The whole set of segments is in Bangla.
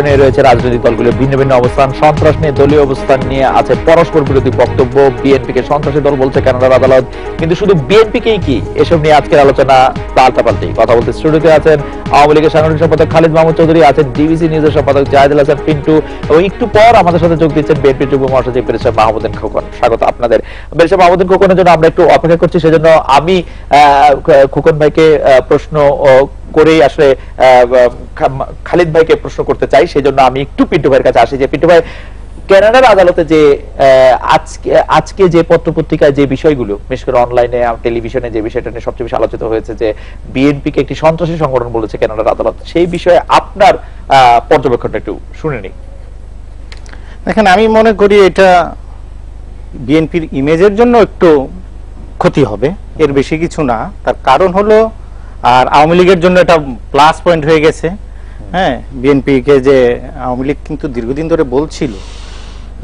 নিয়ে রয়েছে রাজনৈতিক দলগুলো ভিন্ন ভিন্ন অবস্থান, সন্ত্রাস নিয়ে দলীয় অবস্থান নিয়ে আছে পরস্পর বিরোধী বক্তব্য। বিএনপিকে সন্ত্রাসী দল বলছে কানাডার আদালত, কিন্তু শুধু বিএনপিকেই কি? এসব নিয়ে আজকের আলোচনা পাল্টাপাল্টি। কথা বলতে স্টুডিওতে আছেন আওয়ামী লীগের সাংগঠনিক সম্পাদক খালিদ মাহমুদ চৌধুরী, আছেন ডিবিসি নিউজের সম্পাদক জাহেদুল হাসান পিন্টু, এবং একটু পর আমাদের সাথে যোগ দিচ্ছেন বিএনপির যুগ্ম মহাসচিব ব্যারিস্টার মাহমুদুল খোকন। স্বাগত আপনাদের। ব্যারিস্টার মাহমুদুল খোকনের জন্য আমরা একটু অপেক্ষা করছি, সেজন্য আমি খোকন ভাইকে প্রশ্ন করেই আসলে খালিদ ভাইকে প্রশ্ন করতে চাই, সেই জন্য আমি একটু পিন্টু ভাইয়ের কাছে আসি। যে পিন্টু ভাই, কানাডার আদালতে যে আজকে যে পত্রপত্রিকায় যে বিষয়গুলো, বিশেষ করে অনলাইনে টেলিভিশনে যে বিষয়টা নিয়ে সবচেয়ে বেশি আলোচিত হয়েছে, যে বিএনপিকে একটি সন্ত্রাসী সংগঠন বলেছে কানাডার আদালত, সেই বিষয়ে আপনার পর্যবেক্ষণটা একটু শুনে নিই। দেখেন, আমি মনে করি এটা বিএনপির ইমেজের জন্য একটু ক্ষতি হবে, এর বেশি কিছু না। তার কারণ হলো, আর আওয়ামী লীগের জন্য এটা প্লাস পয়েন্ট হয়ে গেছে। হ্যাঁ, বিএনপিকে যে আওয়ামী লীগ কিন্তু দীর্ঘদিন ধরে বলছিল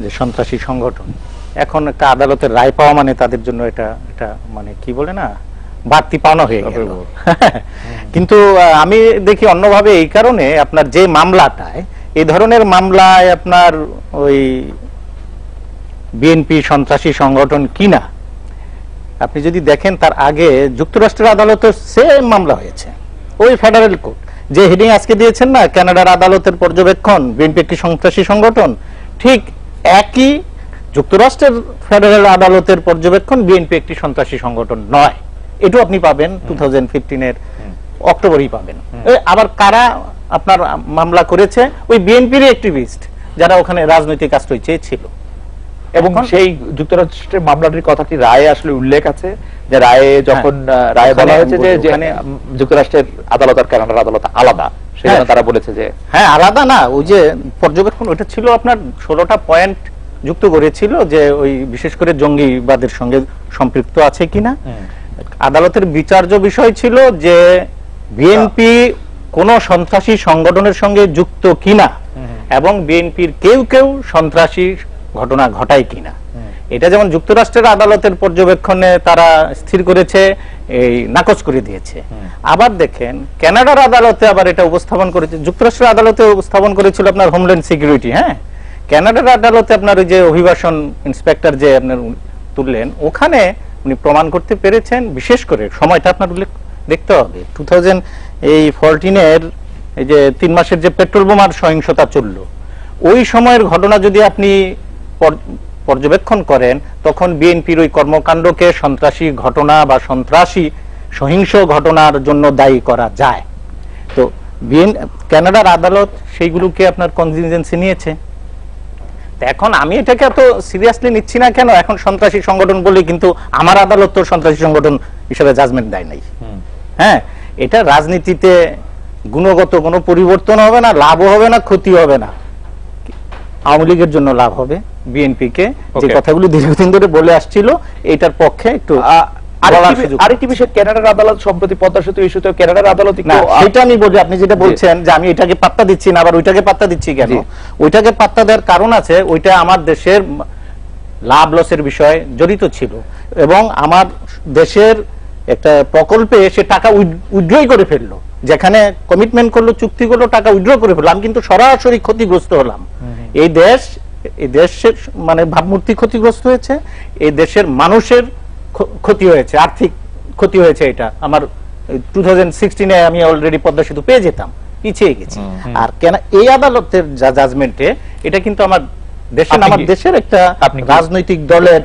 যে সন্ত্রাসী সংগঠন, এখন একটা আদালতের রায় পাওয়া মানে তাদের জন্য এটা এটা মানে কি বলে না, বাড়তি পাওনা হয়ে গেল। কিন্তু আমি দেখি অন্যভাবে, এই কারণে আপনার যে মামলাটায়, এই ধরনের মামলায় আপনার ওই বিএনপি সন্ত্রাসী সংগঠন কিনা, আপনি যদি দেখেন তার আগে যুক্তরাষ্ট্রের আদালতে সেম মামলা হয়েছে, ওই ফেডারেল কোর্ট যে হেডিং আজকে দিয়েছেন না, কানাডার আদালতের পর্যবেক্ষণ বিএনপি একটি সন্ত্রাসী সংগঠন, ঠিক একই যুক্তরাষ্ট্রের ফেডারেল আদালতের পর্যবেক্ষণ বিএনপি একটি সন্ত্রাসী সংগঠন নয়। এটাও আপনি পাবেন 2015 অক্টোবরেই পাবেন। আবার কারা আপনার মামলা করেছে? ওই বিএনপির অ্যাক্টিভিস্ট যারা ওখানে রাজনৈতিক আশ্রয় চেয়েছিল। এবং সেই যুক্তরাষ্ট্রের মামলাটির কথাটি রায়ে আসলে উল্লেখ আছে, যে রায়ে যখন রায়ে বলা হয়েছে যে যেখানে যুক্তরাষ্ট্রের আদালত আর কানাডার আদালত আলাদা, সেখানে তারা বলেছে যে হ্যাঁ আলাদা না, ওই যে পর্যবেক্ষণ ওটা ছিল আপনার 16টা পয়েন্ট যুক্ত করেছিল, যে ওই বিশেষ করে জঙ্গিবাদের সঙ্গে সম্পৃক্ত আছে কিনা। আদালতের বিচার্য বিষয় ছিল যে বিএনপি কোন সন্ত্রাসী সংগঠনের সঙ্গে যুক্ত কিনা, এবং বিএনপির কেউ কেউ সন্ত্রাসী ঘটনা ঘটায় কিনা। এটা যেমন যুক্তরাষ্ট্রের আদালতের পর্যবেক্ষণে তারা স্থির করেছে, এই নাকচ করে দিয়েছে। আবার দেখেন কানাডার আদালতে আবার এটা উপস্থাপন করেছে, যুক্তরাষ্ট্রের আদালতে উপস্থাপন করেছিল আপনার হোমল্যান্ড সিকিউরিটি। হ্যাঁ, কানাডার আদালতে আপনার ওই যে অভিবাসন ইন্সপেক্টর যে আপনার তুললেন, ওখানে উনি প্রমাণ করতে পেরেছেন, বিশেষ করে সময়টা আপনার উল্লেখ দেখতে হবে 2014 এই যে 3 মাসের যে পেট্রোল বোমার সহিংসতা চলল, ওই সময়ের ঘটনা যদি আপনি পর্যবেক্ষণ করেন, তখন বিএনপির ওই কর্মকাণ্ডকে সন্ত্রাসী ঘটনা বা সন্ত্রাসী সহিংস ঘটনার জন্য দায়ী করা যায়। তো কানাডার আদালত সেইগুলোকে আপনার কনজিনজেন্সি নিয়েছে। এখন আমি এটাকে এত সিরিয়াসলি নিচ্ছি না কেন, এখন সন্ত্রাসী সংগঠন বলে, কিন্তু আমার আদালত তো সন্ত্রাসী সংগঠন হিসেবে জাজমেন্ট দেয় নাই। হ্যাঁ, এটা রাজনীতিতে গুণগত কোনো পরিবর্তন হবে না, লাভও হবে না, ক্ষতি হবে না। আওয়ামী লীগের জন্য লাভ হবে, বিএনপি কে যে কথাগুলো দীর্ঘদিন ধরে বলে আসছিল এটার পক্ষে একটু। আরেকটি বিষয়, কানাডার আদালত সম্প্রতি পদ্মা সেতু ইস্যুতে কানাডার আদালত, সেটা আমি বলি, আপনি যেটা বলছেন যে আমি এটাকে পাত্তা দিচ্ছি না, আবার ওইটাকে পাত্তা দিচ্ছি কেন? ওইটাকে পাত্তা দেওয়ার কারণ আছে, ওইটা আমার দেশের লাভ লসের বিষয় জড়িত ছিল, এবং আমার দেশের একটা প্রকল্পে সে টাকা উইথড্রই করে ফেললো, যেখানে কমিটমেন্ট করলো, চুক্তি করলো, টাকা উইথড্র করে ফেললো। আমি কিন্তু সরাসরি ক্ষতিগ্রস্ত হলাম। এই দেশের মানে ভাবমূর্তি ক্ষতিগ্রস্ত হয়েছে, এই দেশের মানুষের ক্ষতি হয়েছে, আর্থিক ক্ষতি হয়েছে। এটা আমার 2016 আমি অলরেডি পদ্মা সেতু পেয়ে যেতাম, পিছিয়ে গেছি। আর কেন এই আদালতের জাজমেন্টে এটা কিন্তু আমার দেশের একটা রাজনৈতিক দলের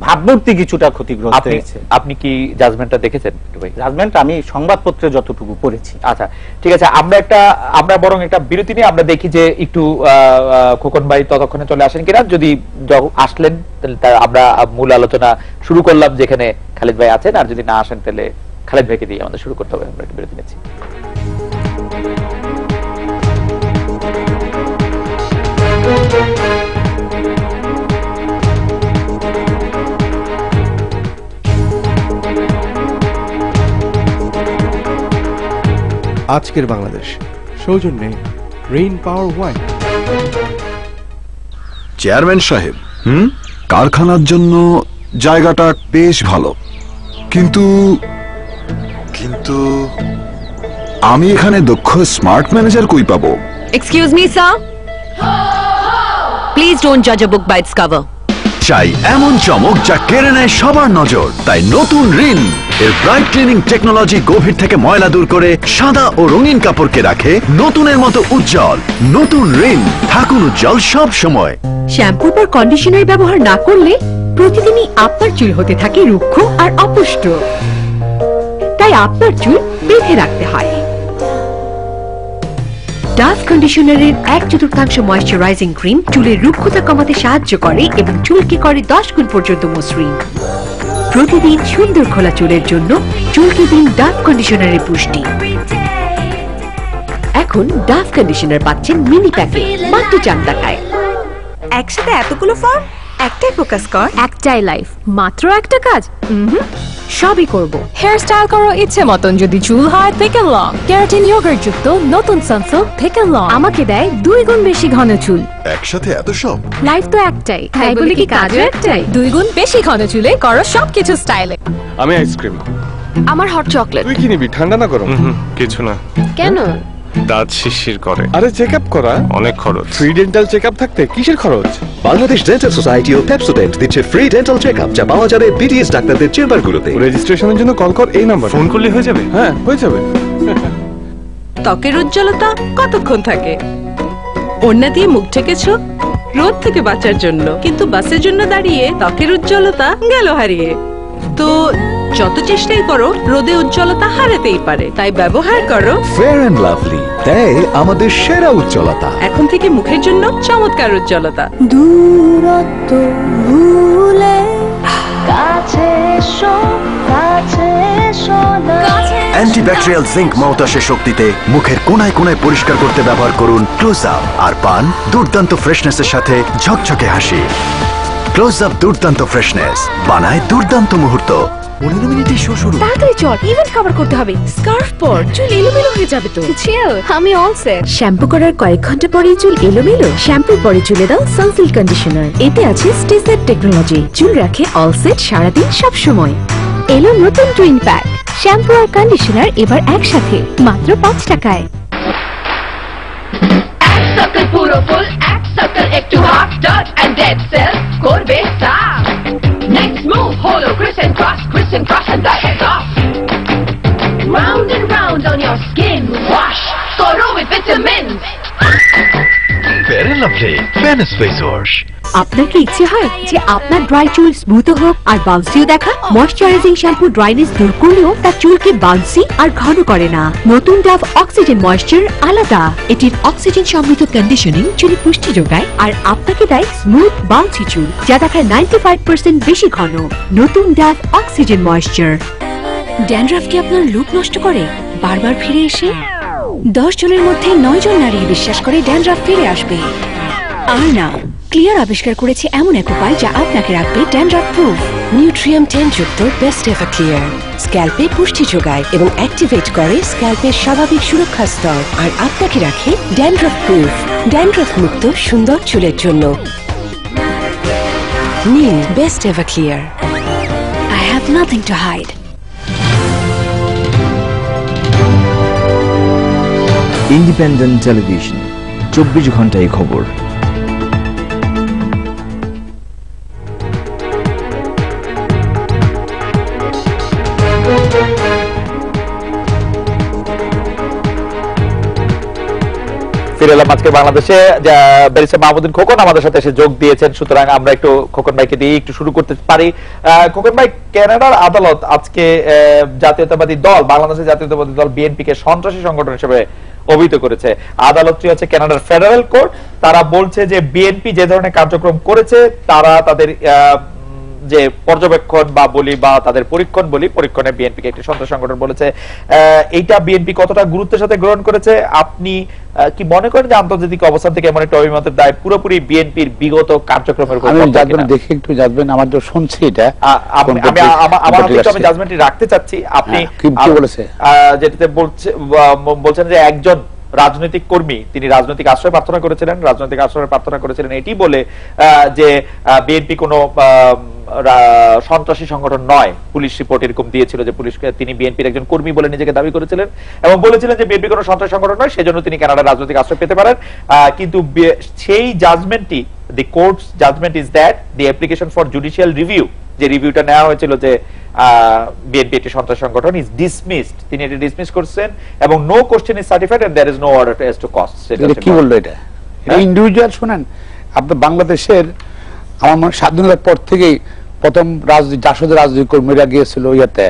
ভাবমূর্তি কিছুটা ক্ষতিগ্রস্ত হয়েছে। আপনি কি জাজমেন্টটা দেখেছেন? জাজমেন্ট আমি সংবাদপত্রে যতটুকু পড়েছি। আচ্ছা, ঠিক আছে, আমরা বরং একটা বিরতি নিয়ে আমরা দেখি যে একটু খোকন ভাই ততক্ষণে চলে আসেন কিনা। যদি আসলেন তাহলে আমরা মূল আলোচনা শুরু করলাম, যেখানে খালিদ ভাই আছেন, আর যদি না আসেন তাহলে খালিদ ভাইকে দিয়ে আমাদের শুরু করতে হবে। আমরা একটা বিরতি নিচ্ছি। আজকের বাংলাদেশ সৌজন্যে রেইন পাওয়ার ওয়াইন। চেয়ারম্যান সাহেব, কারখানার জন্য জায়গাটা বেশ ভালো, কিন্তু কিন্তু আমি এখানে দক্ষ স্মার্ট ম্যানেজার কই পাবো? Excuse me, sir. Please don't judge a book by its cover. চাই এমন চমক যা কেড়ে নেয় সবার নজর, তাই নতুন রিন এর ব্রাইট ক্লিনিং টেকনোলজি গভীর থেকে ময়লা দূর করে সাদা ও রঙিন কাপড়কে রাখে নতুনের মতো উজ্জ্বল। নতুন রিন, থাকুন উজ্জ্বল সব সময়। শ্যাম্পু বা কন্ডিশনার ব্যবহার না করলে প্রতিদিনই আপনার চুল হতে থাকে রুক্ষ আর অপুষ্ট, তাই আপনার চুল বেঁধে রাখতে হয়। ডাভ কন্ডিশনারের 1/4 ময়েশ্চারাইজিং ক্রিম চুলের রুক্ষতা কমাতে সাহায্য করে এবং চুলকে করে 10 গুণ পর্যন্ত মসৃণ। প্রতিদিন সুন্দর খোলা চুলের জন্য চুলকে দিন ডাভ কন্ডিশনারের পুষ্টি। এখন ডাভ কন্ডিশনার পাচ্ছেন মিনি প্যাকে মাত্র 4 টাকায়। একসাথে এতগুলো ফর্ম, একটাই ফোকাস কর, একটাই লাইফ, মাত্র একটা কাজ। সবই করব। হেয়ার স্টাইল করো ইচ্ছে মতন, যদি চুল হয় থেকে লং কেরাটিন ইয়োগার্ট যুক্ত নতুন সানসিল্ক থেকে লং আমাকে দেয় 2 গুণ বেশি ঘন চুল। একসাথে এত সব? লাইফ তো একটাই, তাই বলে কি কাজও একটাই? 2 গুণ বেশি ঘন চুলে করো সবকিছু স্টাইলে। আমি আইসক্রিম। আমার হট চকলেট। তুই কি নিবি, ঠান্ডা না গরম? কিছু না। কেন? দাঁত শিরশির করে। আরে চেকআপ করা অনেক খরচ। ফ্রি ডেন্টাল চেকআপ থাকতে কিসের খরচ? বাংলাদেশ ডেন্টাল সোসাইটি ও পেপসোডেন্ট দিচ্ছে ফ্রি ডেন্টাল চেকআপ, যা পাওয়া যাবে বিডিএস ডাক্তারদের চেম্বারগুলোতে। রেজিস্ট্রেশনের জন্য কল কর এই নাম্বার। ফোন করলে হয়ে যাবে? হ্যাঁ, হয়ে যাবে। ত্বকের উজ্জ্বলতা কতক্ষণ থাকে? ওড়না দিয়ে মুখ ঢেকেছো রোদ থেকে বাঁচার জন্য, কিন্তু বাসের জন্য দাঁড়িয়ে ত্বকের উজ্জ্বলতা গেল হারিয়ে। তো যত চেষ্টাই করো রোদে উজ্জ্বলতা হারাতেই পারে, তাই ব্যবহার করো ফেয়ার এন্ড লাভলি, তাই আমাদের সেরা উজ্জ্বলতা। এখন থেকে মুখের জন্য চমৎকার উজ্জ্বলতা। দূরত্ব ভুলে কাছে এসো, কাছে এসো না। অ্যান্টিব্যাকটেরিয়াল জিঙ্ক মাউথওয়াশের শক্তিতে মুখের কোনায় কোনায় পরিষ্কার করতে ব্যবহার করুন ক্লোজ আপ, আর পান দুর্দান্ত ফ্রেশনেসের সাথে ঝকঝকে হাসি। ক্লোজ আপ দুর্দান্ত ফ্রেশনেস বানায় দুর্দান্ত মুহূর্ত। 15 মিনিটে শো শুরু। তাড়াতাড়ি চল, ইভেন্ট কভার করতে হবে। স্কার্ফ পর, চুল এলোমেলো হয়ে যাবে তো। চিল, আমি অল সেট। শ্যাম্পু করার কয়েক ঘন্টা পরেই চুল এলোমেলো? শ্যাম্পুর পরে চুলে দাও সানসিল্ক কন্ডিশনার। এতে আছে স্টেসেট টেকনোলজি, চুল রাখে অল সেট সারাদিন সব সময়। এলো নতুন টুইন প্যাক, শ্যাম্পু আর কন্ডিশনার এবার একসাথে মাত্র 5 টাকায়। এক সার্কেল পুরো ফুল, এক সার্কেল একটু half, dirt and dead cells করবে সাফ। নেক্সট মুভ হলো criss and cross and the head off. Round and round on your skin, wash করো with vitamins. Fair and lovely fairness face wash. আপনার কি ইচ্ছে হয় যে আপনার ড্রাই চুল স্মুথ হোক আর বাউন্সিও দেখা? ময়েশ্চারাইজিং শ্যাম্পু ড্রাইনেস দূর করলেও তার চুলকে বাউন্সি আর ঘন করে না। নতুন ডাভ অক্সিজেন ময়েশ্চার আলাদা। এটির অক্সিজেন সমৃদ্ধ কন্ডিশনিং চুলে পুষ্টি যোগায় আর আপনাকে দেয় স্মুথ বাউন্সি চুল, যা দেখায় 95% বেশি ঘন। নতুন ডাভ অক্সিজেন ময়েশ্চার। ড্যান্ড্রাফ কি আপনার লুক নষ্ট করে বারবার ফিরে এসে? 10 জনের মধ্যে 9 জন নারী বিশ্বাস করে ড্যান্ড্রাফ ফিরে আসবে। আর না, ক্লিয়ার আবিষ্কার করেছে এমন এক উপায় যা আপনাকে রাখবে ড্যান্ড্রাফ প্রুফ। নিউট্রিয়াম 10 যুক্ত বেস্ট এভার ক্লিয়ার স্ক্যাল্পে পুষ্টি যোগায় এবং অ্যাক্টিভেট করে স্ক্যাল্পের স্বাভাবিক সুরক্ষা স্তর, আর আপনাকে রাখে ড্যান্ড্রাফ প্রুফ, ড্যান্ড্রাফ মুক্ত সুন্দর চুলের জন্য। নিন best ever clear. I have nothing to hide. Independent television, 24 ঘন্টায় খবর। ফিরে এলাম আজকে বাংলাদেশে। ব্যারিস্টার মাহমুদুল খোকন আমাদের সাথে এসে যোগ দিয়েছেন, সুতরাং আমরা একটু খোকন ভাইকে দিয়ে একটু শুরু করতে পারি। খোকন ভাই, কানাডার আদালত আজকে জাতীয়তাবাদী দল, বাংলাদেশের জাতীয়তাবাদী দল বিএনপি কে সন্ত্রাসী সংগঠন হিসেবে অভিহিত করেছে। আদালতটি হচ্ছে কানাডার ফেডারেল কোর্ট। তারা বলছে যে বিএনপি যে ধরনের কার্যক্রম করেছে, তারা তাদের যে পর্যবেক্ষণ বা বলি বা তাদের পরীক্ষণ বলি, পরীক্ষণে বিএনপি কে একটি সন্ত্রাসী সংগঠন বলেছে। এইটা বিএনপি কতটা গুরুত্বের সাথে গ্রহণ করেছে? আপনি কি মনে করেন যে আন্তর্জাতিক অবস্থান থেকে এমন একটা অভিমতের দায় পুরোপুরি বিএনপির বিগত কার্যক্রমের উপর? দেখে একটু জাজমেন্ট আমার তো শুনছি এটা, আমি জাজমেন্টটি রাখতে চাচ্ছি। আপনি কি বলেছে? যেটাতে বলছেন যে একজন রাজনৈতিক কর্মী, তিনি রাজনৈতিক আশ্রয় প্রার্থনা করেছিলেন, এটি বলে যে বিএনপি কোনো সন্ত্রাসী সংগঠন নয়। পুলিশ রিপোর্ট এরকম দিয়েছিল যে পুলিশকে তিনি বিএনপির একজন কর্মী বলে নিজেকে দাবি করেছিলেন এবং বলেছিলেন যে বিএনপি কোনো সন্ত্রাসী সংগঠন নয়, সেজন্য তিনি কানাডার রাজনৈতিক আশ্রয় পেতে পারেন। কিন্তু সেই জাজমেন্টটি, the court's judgment is that the application for judicial review, যে রিভিউটা নেওয়া হয়েছিল যে বিএনপি একটি সন্ত্রাসী সংগঠন, ইজ ডিসমিসড। তিনি এটি ডিসমিস করছেন এবং no question is certified and there is no order as to cost. কি বললো এটা? ইন্ডিভিজুয়াল শুনেন, আপনার বাংলাদেশের আমার মনে স্বাধীনতার পর থেকেই প্রথম জাসদের রাজনৈতিক কর্মীরা গিয়েছিল ইয়াতে,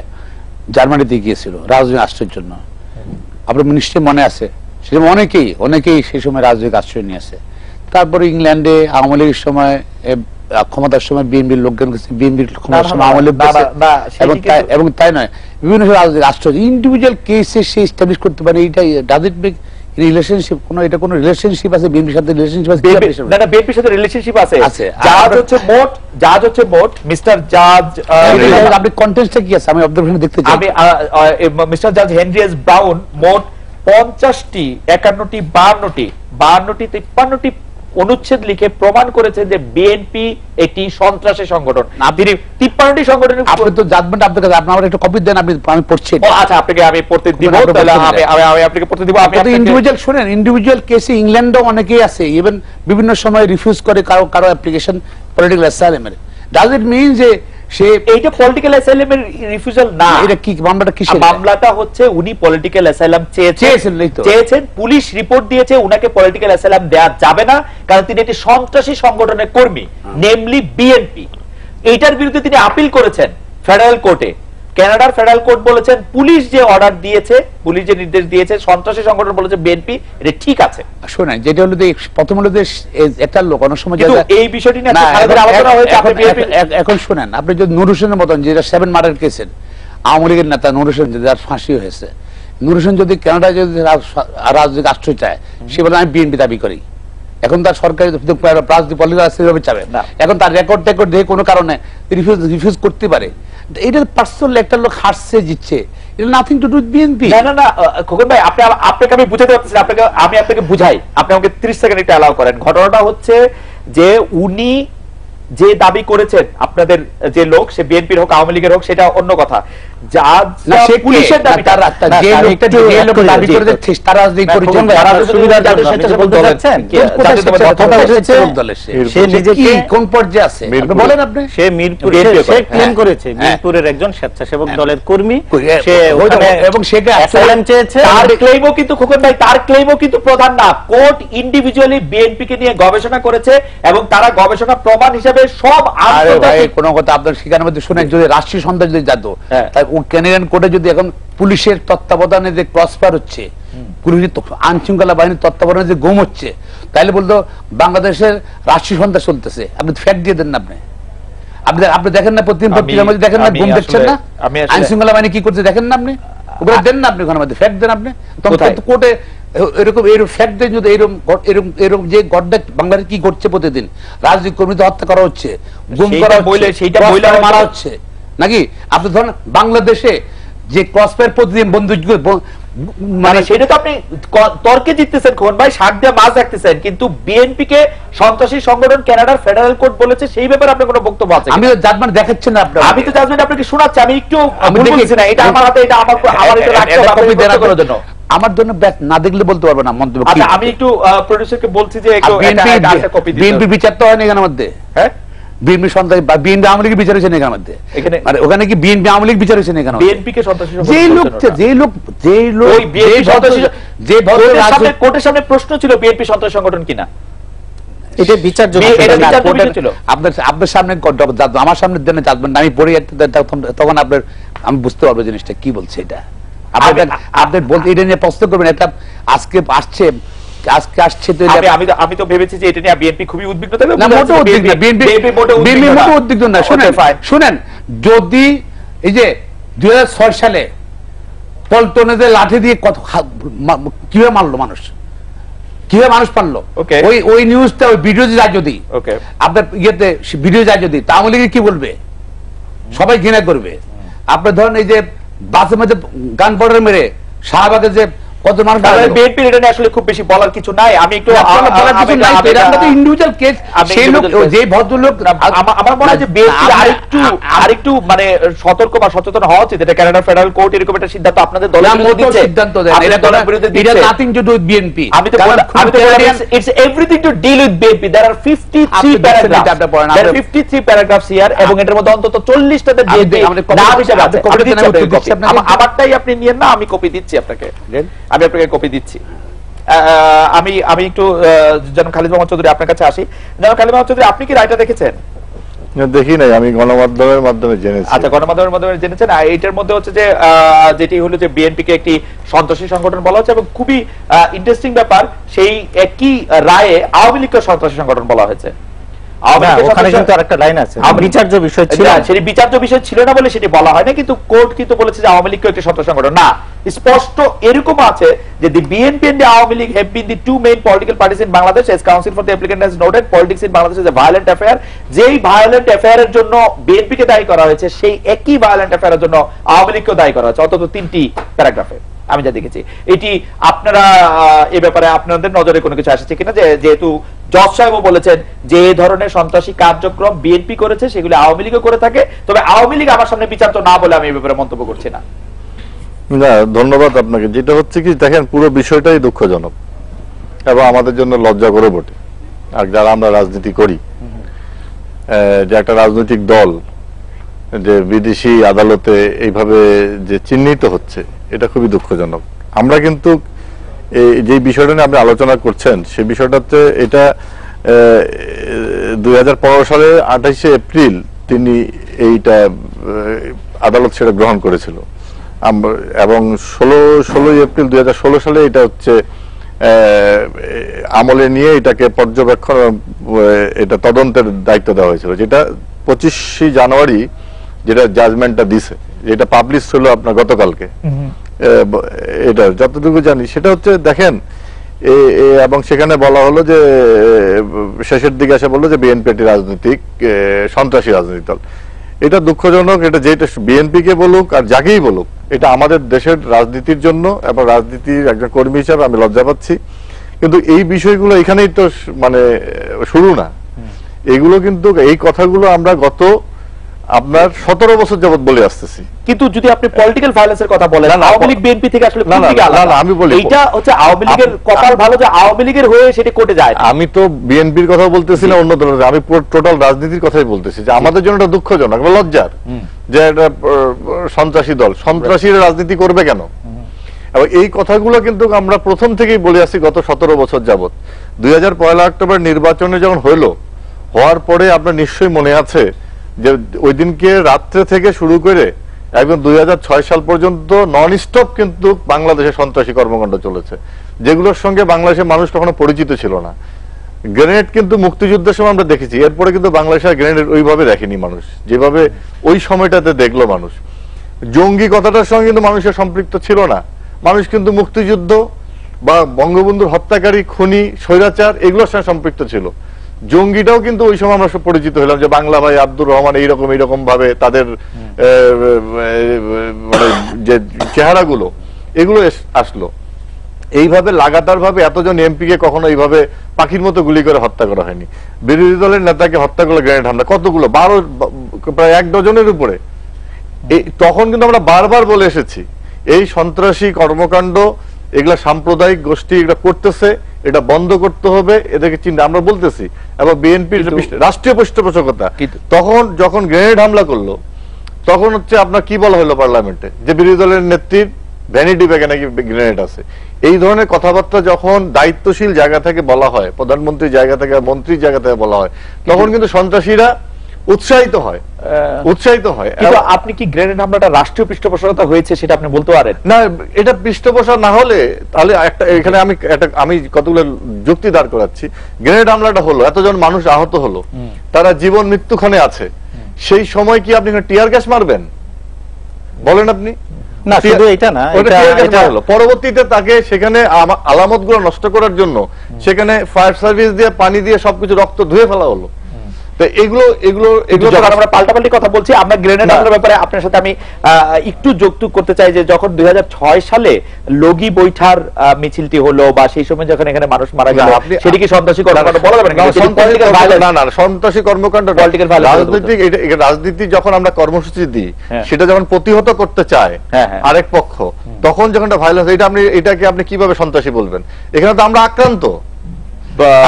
জার্মানিতে গিয়েছিল রাজনৈতিক আশ্রয়ের জন্য। আপনার নিশ্চয়ই মনে আছে, সেরকম অনেকেই সেই সময় রাজনৈতিক আশ্রয় নিয়েছে। তারপরে ইংল্যান্ডে আওয়ামী লীগের সময় ক্ষমতার সময় বিএনপির লোকজন বিএনপির ক্ষমতার সময় আওয়ামী লীগ এবং তাই নয়, বিভিন্ন রাজনৈতিক আশ্রয় ইন্ডিভিজুয়াল কেসে সে এস্টাবলিশ করতে পারে। এইটাই ডাজ ইট মেক রিলেশনশিপ? কোন এটা কোন রিলেশনশিপ আছে বিএনপির সাথে? রিলেশনশিপ আছে না, বিএনপির সাথে রিলেশনশিপ আছে। জাজ হচ্ছে মোট মিস্টার জাজ, আপনি কন্টেন্টটা কি আছে আমি অবজারভেশন দেখতে চাই। আমি মিস্টার জাজ হেনরি এস ব্রাউন মোট 50টি 51টি 52টি 53টি অনুচ্ছেদ লিখে প্রমাণ করেছে যে বিএনপি একটি সন্ত্রাসী সংগঠন। তিনি 53টি সংগঠনের আপনি তো জাজমেন্ট আপনার কাছে, আপনি আমার একটু কপি দেন, আমি পড়ছি। আচ্ছা, আপনাকে আমি পড়তে দিব, তাহলে আমি আপনাকে পড়তে দিব। আপনি ইন্ডিভিজুয়াল শুনেন, ইন্ডিভিজুয়াল কেসে ইংল্যান্ডেও অনেকেই আছে, ইভেন বিভিন্ন সময় রিফিউজ করে কারো অ্যাপ্লিকেশন পলিটিক্যাল অ্যাসাইলামের। ডাজ ইট মিন যে সে এইটা পলিটিক্যাল অ্যাসাইলামের রিফিউজাল না? এটা কি মামলাটা? কিসের মামলাটা হচ্ছে উনি পলিটিক্যাল অ্যাসাইলাম চেয়েছেন, পুলিশ রিপোর্ট দিয়েছে উনাকে পলিটিক্যাল অ্যাসাইলাম দেওয়া যাবে না কারণ তিনি একটি সন্ত্রাসী সংগঠনের কর্মী, নেমলি বিএনপি। এইটার বিরুদ্ধে তিনি আপিল করেছেন ফেডারেল কোর্টে। কানাডার ফেডারেল কোর্ট বলেছেন পুলিশ যে অর্ডার দিয়েছে, পুলিশ যে নির্দেশ দিয়েছে সন্ত্রাসী সংগঠন বলেছে বিএনপি, এটা ঠিক আছে। শোনেন, যেটা হলো প্রথম হলো যে একটা লোক অনেক সময় এই বিষয়টি নিয়ে আলোচনা হয়েছে। এখন শোনেন, আপনি যদি নুর হোসেনের মতন, যেটা 7 মার্ডার কেসের আওয়ামী লীগের নেতা নুর হোসেন, যার ফাঁসি হয়েছে, নুর হোসেন যদি কানাডায় যদি রাজনৈতিক আশ্রয় চায়, সে বলে আমি বিএনপি দাবি করি। এখন তার সরকারি চাবে, এখন তার রেকর্ড দিয়ে কোনো কারণে রিফিউজ করতে পারে। এটা পার্সোনাল একটা লোক হাসছে জিতছে, এটা nothing to do with BNP. না খোকন ভাই, আপনাকে আমি বুঝাতে পারতেছি, আমি আপনাকে বুঝাই, আপনি আমাকে 30 সেকেন্ড একটু অ্যালাউ করেন। ঘটনাটা হচ্ছে যে উনি যে দাবি করেছেন, আপনাদের যে লোক, সে বিএনপির হোক আওয়ামী লীগের হোক সেটা অন্য কথা, পুলিশের দাবি কোন পর্যায়ে আছে বলেন আপনি? সে মিরপুরে ক্লেম করেছে মিরপুরের একজন স্বেচ্ছাসেবক দলের কর্মী, এবং সেটা অ্যাসাইলাম চেয়েছে। তার ক্লেমও কিন্তু খোকন ভাই, তার ক্লেমও কিন্তু প্রধান না। কোর্ট ইন্ডিভিজুয়ালি বিএনপি কে নিয়ে গবেষণা করেছে এবং তারা গবেষণা প্রমাণ হিসেবে সব কোনো কথা আপনার সেখানের মধ্যে শুনে, যদি রাষ্ট্রীয় সন্ত্রাস যদি জানতো, ক্যানাডিয়ান কোর্টে যদি এখন পুলিশের তত্ত্বাবধানে যে ক্রসফায়ার হচ্ছে, পুলিশের আইন শৃঙ্খলা বাহিনীর তত্ত্বাবধানে যে গুম হচ্ছে, তাহলে বলতো বাংলাদেশের রাষ্ট্রীয় সন্ত্রাস চলতেছে। আপনি ফ্যাক্ট দিয়ে দেন না, আপনি দেখেন না প্রতিদিন পত্রিকার মধ্যে দেখেন না, গুম দেখছেন না, আইন শৃঙ্খলা বাহিনী কি করছে দেখেন না, আপনি ওগুলো দেন না, আপনি ওখানে মধ্যে ফ্যাক্ট দেন। আপনি কোর্টে এরকম ফ্যাক্ট দেন, যদি এরকম যে গড্ডা বাংলাদেশে কি ঘটছে, প্রতিদিন রাজনৈতিক কর্মীদের হত্যা করা হচ্ছে, গুম করা হচ্ছে, মারা হচ্ছে নাকি? আপনি ধরেন বাংলাদেশে যে ক্রসফায়ার প্রতিদিন বন্দুক, মানে সেটা তো আপনি তর্কে জিততেছেন খোকন ভাই, শাক দিয়ে মাছ রাখতেছেন, কিন্তু বিএনপি কে সন্ত্রাসী সংগঠন কানাডার ফেডারেল কোর্ট বলেছে, সেই ব্যাপারে আপনার কোনো বক্তব্য আছে? আমি জাজমেন্ট দেখাচ্ছি না আপনার, আমি তো জাজমেন্ট আপনাকে শোনাচ্ছি, আমি একটু বলছি না, এটা আমার হাতে, এটা আমার এটা রাখতে হবে জন্য। আমার জন্য না দেখলে বলতে পারবো না মন্তব্য। আচ্ছা, আমি একটু প্রোডিউসারকে বলছি যে বিএনপি বিচার তো হয়নি এখানের মধ্যে। হ্যাঁ, বিএনপি সন্ত্রাসী বা বিএনপি আওয়ামী লীগ বিচার হয়েছে এখানের মধ্যে, মানে ওখানে কি বিএনপি আওয়ামী লীগ বিচার হয়েছে এখানে? বিএনপি কে সন্ত্রাসী কোর্টের সামনে প্রশ্ন ছিল বিএনপি সন্ত্রাসী সংগঠন কিনা, এটা বিচার আপনার সামনে, আমার সামনে দেন জাজমেন্ট, আমি পড়ে তখন আপনার আমি বুঝতে পারবো জিনিসটা কি বলছে। এটা আপনি বলতে এটা নিয়ে প্রশ্ন করবেন, এটা আজকে আসছে আমি তো ভেবেছি যে এটা নিয়ে বিএনপি খুবই উদ্বিগ্ন থাকবে। না, মোটেও উদ্বিগ্ন না, বিএনপি মোটেও উদ্বিগ্ন না। শুনেন, যদি এই যে 2006 সালে পল্টনে যে লাঠি দিয়ে কত কিভাবে মারলো মানুষ, কিভাবে মানুষ পারলো, ওই নিউজটা, ওই ভিডিও যায় যদি আপনার ইয়েতে ভিডিও যায় যদি, তা আওয়ামী লীগের কি বলবে? সবাই ঘৃণা করবে। আপনি ধরেন এই যে বাসের মধ্যে গান বর্ডার মেরে শাহবাগে যে কত মানুষ মারা গেল। বিএনপি এটা নিয়ে আসলে খুব বেশি বলার কিছু নাই। আমি একটু বলার কিছু নাই, এটা তো ইন্ডিভিজুয়াল কেস। সেই লোক, যে ভদ্রলোক, আমার মনে হয় যে বিএনপি আরেকটু মানে সতর্ক বা সচেতন হওয়া উচিত। এটা কানাডা ফেডারেল কোর্ট এরকম একটা সিদ্ধান্ত আপনাদের দলের বিরুদ্ধে দিচ্ছে, সিদ্ধান্ত দেয় আপনাদের দলের বিরুদ্ধে দিচ্ছে। এটা nothing to do with BNP. আমি তো বললাম it's everything to deal with BNP. There are 53 paragraphs, there are 53 paragraphs here, এবং এটার মধ্যে অন্তত 40টাতে বিএনপি নাম হিসেবে আছে। আমারটাই আপনি নিয়েন না, আমি কপি দিচ্ছি আপনাকে, আমি আপনাকে কপি দিচ্ছি। আমি একটু জনাব খালিদ মোহাম্মদ চৌধুরী আপনার কাছে আসি। জনাব খালিদ মোহাম্মদ চৌধুরী, আপনি কি রায়টা দেখেছেন? দেখি নাই, আমি গণমাধ্যমের মাধ্যমে জেনেছি। আচ্ছা, গণমাধ্যমের মাধ্যমে জেনেছেন। এইটার মধ্যে হচ্ছে যে যেটি হলো যে বিএনপি কে একটি সন্ত্রাসী সংগঠন বলা হচ্ছে, এবং খুবই ইন্টারেস্টিং ব্যাপার, সেই একই রায়ে আওয়ামী লীগকে সন্ত্রাসী সংগঠন বলা হয়েছে। ওখানে কিন্তু আরেকটা লাইন আছে, বিচার্য বিষয় ছিল, সেটি বিচার্য বিষয় ছিল না বলে সেটি বলা হয় না, কিন্তু কোর্ট কিন্তু বলেছে যে আওয়ামী লীগকে একটি সন্ত্রাসী সংগঠন না। স্পষ্ট এরকম আছে যে the BNP and the Awami League have been the two main political parties in Bangladesh, as counsel for the applicant has noted. Politics in Bangladesh is a violent affair. যেই ভায়োলেন্ট অ্যাফেয়ারের জন্য বিএনপি কে দায়ী করা হয়েছে, সেই একই ভায়োলেন্ট অ্যাফেয়ারের জন্য আওয়ামী লীগকেও দায়ী করা হয়েছে, অন্তত 3টি প্যারাগ্রাফে আমি যা দেখেছি। এটি আপনারা এই ব্যাপারে আপনাদের নজরে কোনো কিছু আসছে কিনা, যে যেহেতু জজ সাহেবও বলেছেন যে এই ধরনের সন্ত্রাসী কার্যক্রম বিএনপি করেছে, সেগুলো আওয়ামী লীগও করে থাকে, তবে আওয়ামী লীগ আমার সামনে বিচার তো না বলে আমি এই ব্যাপারে মন্তব্য করছি না। না, ধন্যবাদ আপনাকে। যেটা হচ্ছে কি, দেখেন পুরো বিষয়টাই দুঃখজনক এবং আমাদের জন্য লজ্জা করে বটে। আর যারা আমরা রাজনীতি করি, যে একটা রাজনৈতিক দল যে বিদেশি আদালতে এইভাবে যে চিহ্নিত হচ্ছে, এটা খুবই দুঃখজনক। আমরা কিন্তু যে বিষয়টা নিয়ে আপনি আলোচনা করছেন, সেই বিষয়টাতে এটা 2015 সালের 28শে এপ্রিল তিনি এইটা আদালত সেটা গ্রহণ করেছিল, এবং 16 এপ্রিল 2016 সালে এটা হচ্ছে আমলে নিয়ে এটাকে পর্যবেক্ষণ, এটা তদন্তের দায়িত্ব দেওয়া হয়েছিল, যেটা 25 জানুয়ারি যেটা জাজমেন্টটা দিছে, যেটা পাবলিশ ছিল আপনার গতকালকে। এটা যতটুকু জানি সেটা হচ্ছে, দেখেন, এবং সেখানে বলা হলো যে শেষের দিকে এসে বললো যে বিএনপি একটি রাজনৈতিক সন্ত্রাসী রাজনৈতিক দল। এটা দুঃখজনক। এটা যেটা বিএনপি কে বলুক আর যাকেই বলুক, এটা আমাদের দেশের রাজনীতির জন্য এবং রাজনীতির একজন কর্মী হিসাবে আমি লজ্জা পাচ্ছি। কিন্তু এই বিষয়গুলো এখানেই তো মানে শুরু না, এগুলো কিন্তু এই কথাগুলো আমরা গত আপনার 17 বছর যাবত বলে আসতেছি। কিন্তু যদি আপনি পলিটিক্যাল ভায়োলেন্সের কথা বলেন, আওয়ামী লীগ বিএনপি থেকে আসলে আমি বলি, এটা হচ্ছে আওয়ামী লীগের কপাল ভালো যে আওয়ামী লীগের হয়ে সেটা কোর্টে যায়। আমি তো বিএনপির কথা বলতেছি না, অন্য দলের, আমি টোটাল রাজনীতির কথাই বলতেছি, যে আমাদের জন্য এটা দুঃখজনক, লজ্জার, যে এটা সন্ত্রাসী দল সন্ত্রাসী রাজনীতি করবে কেন। এবং এই কথাগুলো কিন্তু আমরা প্রথম থেকেই বলে আসছি গত 17 বছর যাবত। 2001 অক্টোবর নির্বাচনে যখন হওয়ার পরে আপনার নিশ্চয়ই মনে আছে যে ওই দিনকে রাত্রে থেকে শুরু করে একদম 2006 সাল পর্যন্ত নন স্টপ কিন্তু বাংলাদেশে সন্ত্রাসী কর্মকাণ্ড চলেছে, যেগুলোর সঙ্গে বাংলাদেশের মানুষ কখনো পরিচিত ছিল না। গ্রেনেড কিন্তু মুক্তিযুদ্ধের সময় আমরা দেখেছি, এরপরে কিন্তু বাংলাদেশের গ্রেনেড ওইভাবে দেখেনি মানুষ, যেভাবে ওই সময়টাতে দেখলো মানুষ। জঙ্গি কথাটার সঙ্গে কিন্তু মানুষের সম্পৃক্ত ছিল না, মানুষ কিন্তু মুক্তিযুদ্ধ বা বঙ্গবন্ধুর হত্যাকারী, খুনি, স্বৈরাচার এগুলোর সঙ্গে সম্পৃক্ত ছিল। জঙ্গিটাও কিন্তু ওই সময় আমরা সব পরিচিত হলাম, যে বাংলা ভাই, আব্দুর রহমান, এইরকম ভাবে তাদের যে চেহারাগুলো এগুলো আসলো। এইভাবে লাগাতার ভাবে এতজন এমপি কে কখনো এইভাবে পাখির মতো গুলি করে হত্যা করা হয়নি। বিরোধী দলের নেতাকে হত্যা করলো গ্রেনেড হামলা, কতগুলো, 12, প্রায় 1 ডজনের উপরে। তখন কিন্তু আমরা বারবার বলে এসেছি, এই সন্ত্রাসী কর্মকাণ্ড, এগুলা সাম্প্রদায়িক গোষ্ঠী এগুলা করতেছে, এটা বন্ধ করতে হবে, এদেরকে চিন্তা আমরা বলতেছি। এবং বিএনপির রাষ্ট্রীয় পৃষ্ঠপোষকতা, তখন যখন গ্রেনেড হামলা করলো, তখন হচ্ছে আপনার কি বলা হলো পার্লামেন্টে, যে বিরোধী দলের নেত্রীর ভ্যানিটি ব্যাগে নাকি গ্রেনেড আছে। এই ধরনের কথাবার্তা যখন দায়িত্বশীল জায়গা থেকে বলা হয়, প্রধানমন্ত্রীর জায়গা থেকে, মন্ত্রীর জায়গা থেকে বলা হয়, তখন কিন্তু সন্ত্রাসীরা উৎসাহিত হয়। কিন্তু আপনি কি গ্রেনেড হামলাটা রাষ্ট্রীয় পৃষ্ঠপোষকতা হয়েছে সেটা আপনি বলতে পারেন না? এটা পৃষ্ঠপোষক না হলে তাহলে এখানে আমি কতগুলো যুক্তি দাঁড় করাচ্ছি। গ্রেনেড হামলাটা হলো, এতজন মানুষ আহত হলো, তারা জীবন মৃত্যুক্ষণে আছে, সেই সময় কি আপনি টিয়ার গ্যাস মারবেন? বলেন আপনি। না, শুধু এটা না, এটা হলো পরবর্তীতে তাকে সেখানে আলামতগুলো নষ্ট করার জন্য সেখানে ফায়ার সার্ভিস দিয়ে পানি দিয়ে সবকিছু রক্ত ধুয়ে ফেলা হলো। তো এগুলো এগুলো এগুলো যখন আমরা পাল্টাপাল্টি কথা বলছি, আমরা গ্রেনেড হামলার ব্যাপারে আপনার সাথে আমি একটু যুক্ত করতে চাই যে যখন 2006 সালে লগি বৈঠার মিছিলটি হলো বা সেই সময় যখন এখানে মানুষ মারা গেল, সেটি কি সন্ত্রাসী কর্মকাণ্ড বলা যাবে না? না, সন্ত্রাসী কর্মকাণ্ড রাজনৈতিক, রাজনীতি যখন আমরা কর্মসূচি দিই সেটা যখন প্রতিহত করতে চায় আরেক পক্ষ, তখন যখন ভায়োলেন্স, এটাকে আপনি কিভাবে সন্ত্রাসী বলবেন? এখানে তো আমরা আক্রান্ত।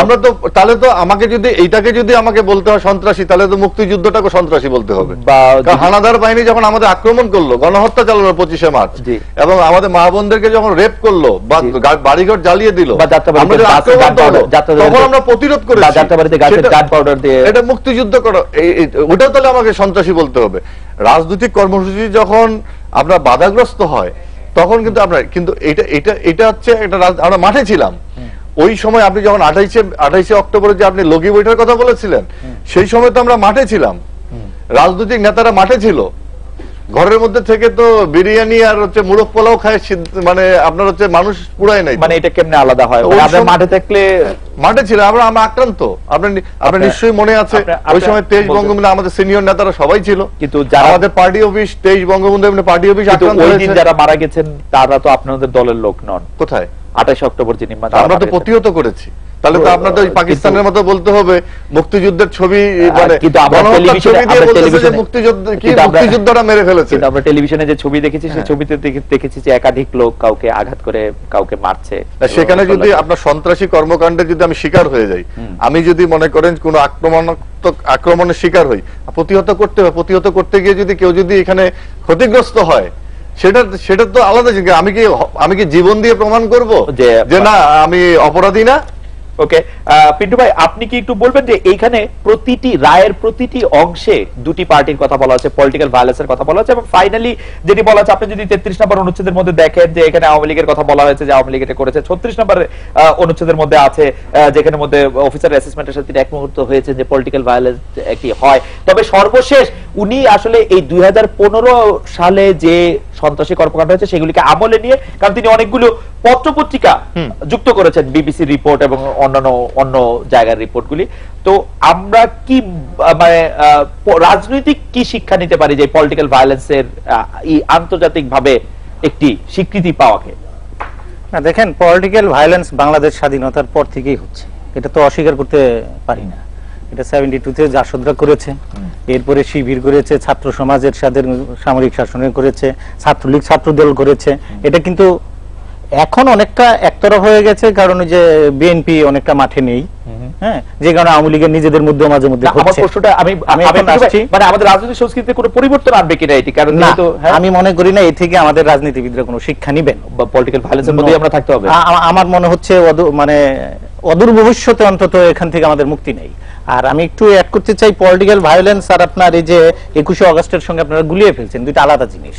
আমরা তো তাহলে তো আমাকে যদি এইটাকে যদি আমাকে বলতে হয় সন্ত্রাসী, তাহলে তো মুক্তিযুদ্ধটাকে সন্ত্রাসী বলতে হবে। হানাদার বাহিনী যখন আমাদের আক্রমণ করলো, গণহত্যা চালালো 25শে মার্চ, এবং আমাদের মা বোনদেরকে যখন রেপ করলো বা বাড়িঘর জ্বালিয়ে দিল, তখন আমরা প্রতিরোধ করেছি, এটা মুক্তিযুদ্ধ করো, ওটাও তাহলে আমাকে সন্ত্রাসী বলতে হবে। রাজনৈতিক কর্মসূচি যখন আপনার বাধাগ্রস্ত হয়, তখন কিন্তু আপনার কিন্তু এটা হচ্ছে একটা, আমরা মাঠে ছিলাম ওই সময়। আপনি যখন 28শে অক্টোবরে যে আপনি লগি বৈঠার কথা বলেছিলেন, সেই সময় তো আমরা মাঠে ছিলাম, রাজনৈতিক নেতারা মাঠে ছিল, ঘরের মধ্যে থেকে তো বিরিয়ানি আর হচ্ছে মুরগ পোলাও খায়, মানে আপনার হচ্ছে মানুষ পুরাই নাই। মানে এটা কেমনে আলাদা হয়? মাঠে থাকলে মাঠে ছিল, আমরা আক্রান্ত। আপনার নিশ্চয়ই মনে আছে ওই সময় 23 বঙ্গবন্ধু আমাদের সিনিয়র নেতারা সবাই ছিল, কিন্তু আমাদের party office 23 Bangabandhu party office আক্রান্ত হয়েছে। যারা মারা গেছেন তারা তো আপনাদের দলের লোক নন। কোথায়? 28 অক্টোবর যিনি আমরা তো প্রতিহত করেছি। তাহলে তো আপনাদের পাকিস্তানের মতো বলতে হবে মুক্তিযুদ্ধের ছবি, মানে মুক্তিযুদ্ধরা মেরে ফেলেছে। আমরা টেলিভিশনে যে ছবি দেখেছি, সেই ছবিতে দেখেছি যে একাধিক লোক কাউকে আঘাত করে কাউকে মারছে। সেখানে যদি আপনার সন্ত্রাসী কর্মকাণ্ডে যদি আমি শিকার হয়ে যাই, আমি যদি মনে করেন কোন আক্রমণের শিকার হই, প্রতিহত করতে হবে। প্রতিহত করতে গিয়ে যদি কেউ যদি এখানে ক্ষতিগ্রস্ত হয়, সেটা তো আলাদা জিনিস। আমি কি জীবন দিয়ে প্রমাণ করব যে না আমি অপরাধী না? ওকে, পিন্টু ভাই, আপনি কি একটু বলবেন যে এইখানে প্রতিটি রায়ের প্রতিটি অংশে দুটি পার্টির কথা বলা হচ্ছে, পলিটিক্যাল ভায়োলেন্সের কথা বলা হচ্ছে, এবং ফাইনালি যেটি বলা হচ্ছে, আপনি যদি 33 নম্বর অনুচ্ছেদের মধ্যে দেখেন যে এখানে আওয়ামী লীগের কথা বলা হয়েছে যে আওয়ামী লীগ এটা করেছে, 36 নম্বর অনুচ্ছেদের মধ্যে আছে যেখানে মধ্যে অফিসার অ্যাসেসমেন্টের সাথে এক মুহূর্ত হয়েছে যে পলিটিক্যাল ভায়োলেন্স একটি হয়। তবে সর্বশেষ উনি আসলে এই 2015 সালে যে সন্ত্রাসী কর্মকাণ্ড হয়েছে সেগুলিকে আমলে নিয়ে, কারণ তিনি অনেকগুলো পত্রপত্রিকা যুক্ত করেছেন, বিবিসি রিপোর্ট এবং অন্য জায়গার রিপোর্টগুলি। তো আমরা কি মানে রাজনৈতিক কি শিক্ষা নিতে পারি যে পলিটিক্যাল ভায়োলেন্সের আন্তর্জাতিক ভাবে একটি স্বীকৃতি পাওয়াকে? না, দেখেন, পলিটিক্যাল ভায়োলেন্স বাংলাদেশ স্বাধীনতার পর থেকেই হচ্ছে, এটা তো অস্বীকার করতে পারি না। এটা 72-তে জাসদরা করেছে, এরপরে শিবির করেছে, ছাত্র সমাজের সাথে সামরিক শাসনের করেছে, ছাত্রলীগ ছাত্রদল করেছে। এটা কিন্তু এখন অনেকটা একতরফা হয়ে গেছে, কারণ যে বিএনপি অনেকটা মাঠে নেই, হ্যাঁ, যে কারণে আওয়ামী লীগের নিজেদের মধ্যে মাঝে মধ্যে মানে আমাদের রাজনৈতিক সংস্কৃতিতে কোনো পরিবর্তন আনবে কিনা এটি? কারণ আমি মনে করি না এ থেকে আমাদের রাজনীতিবিদরা কোনো শিক্ষা নিবেন। পলিটিক্যাল ভায়োলেন্সের মধ্যেই আমরা থাকতে হবে। আমার মনে হচ্ছে মানে অদূর ভবিষ্যতে অন্তত এখান থেকে আমাদের মুক্তি নেই। আর আমি একটু অ্যাড করতে চাই, পলিটিক্যাল ভায়োলেন্স আর আপনার এই যে 21শে আগস্টের সঙ্গে আপনারা গুলিয়ে ফেলছেন, দুইটা আলাদা জিনিস।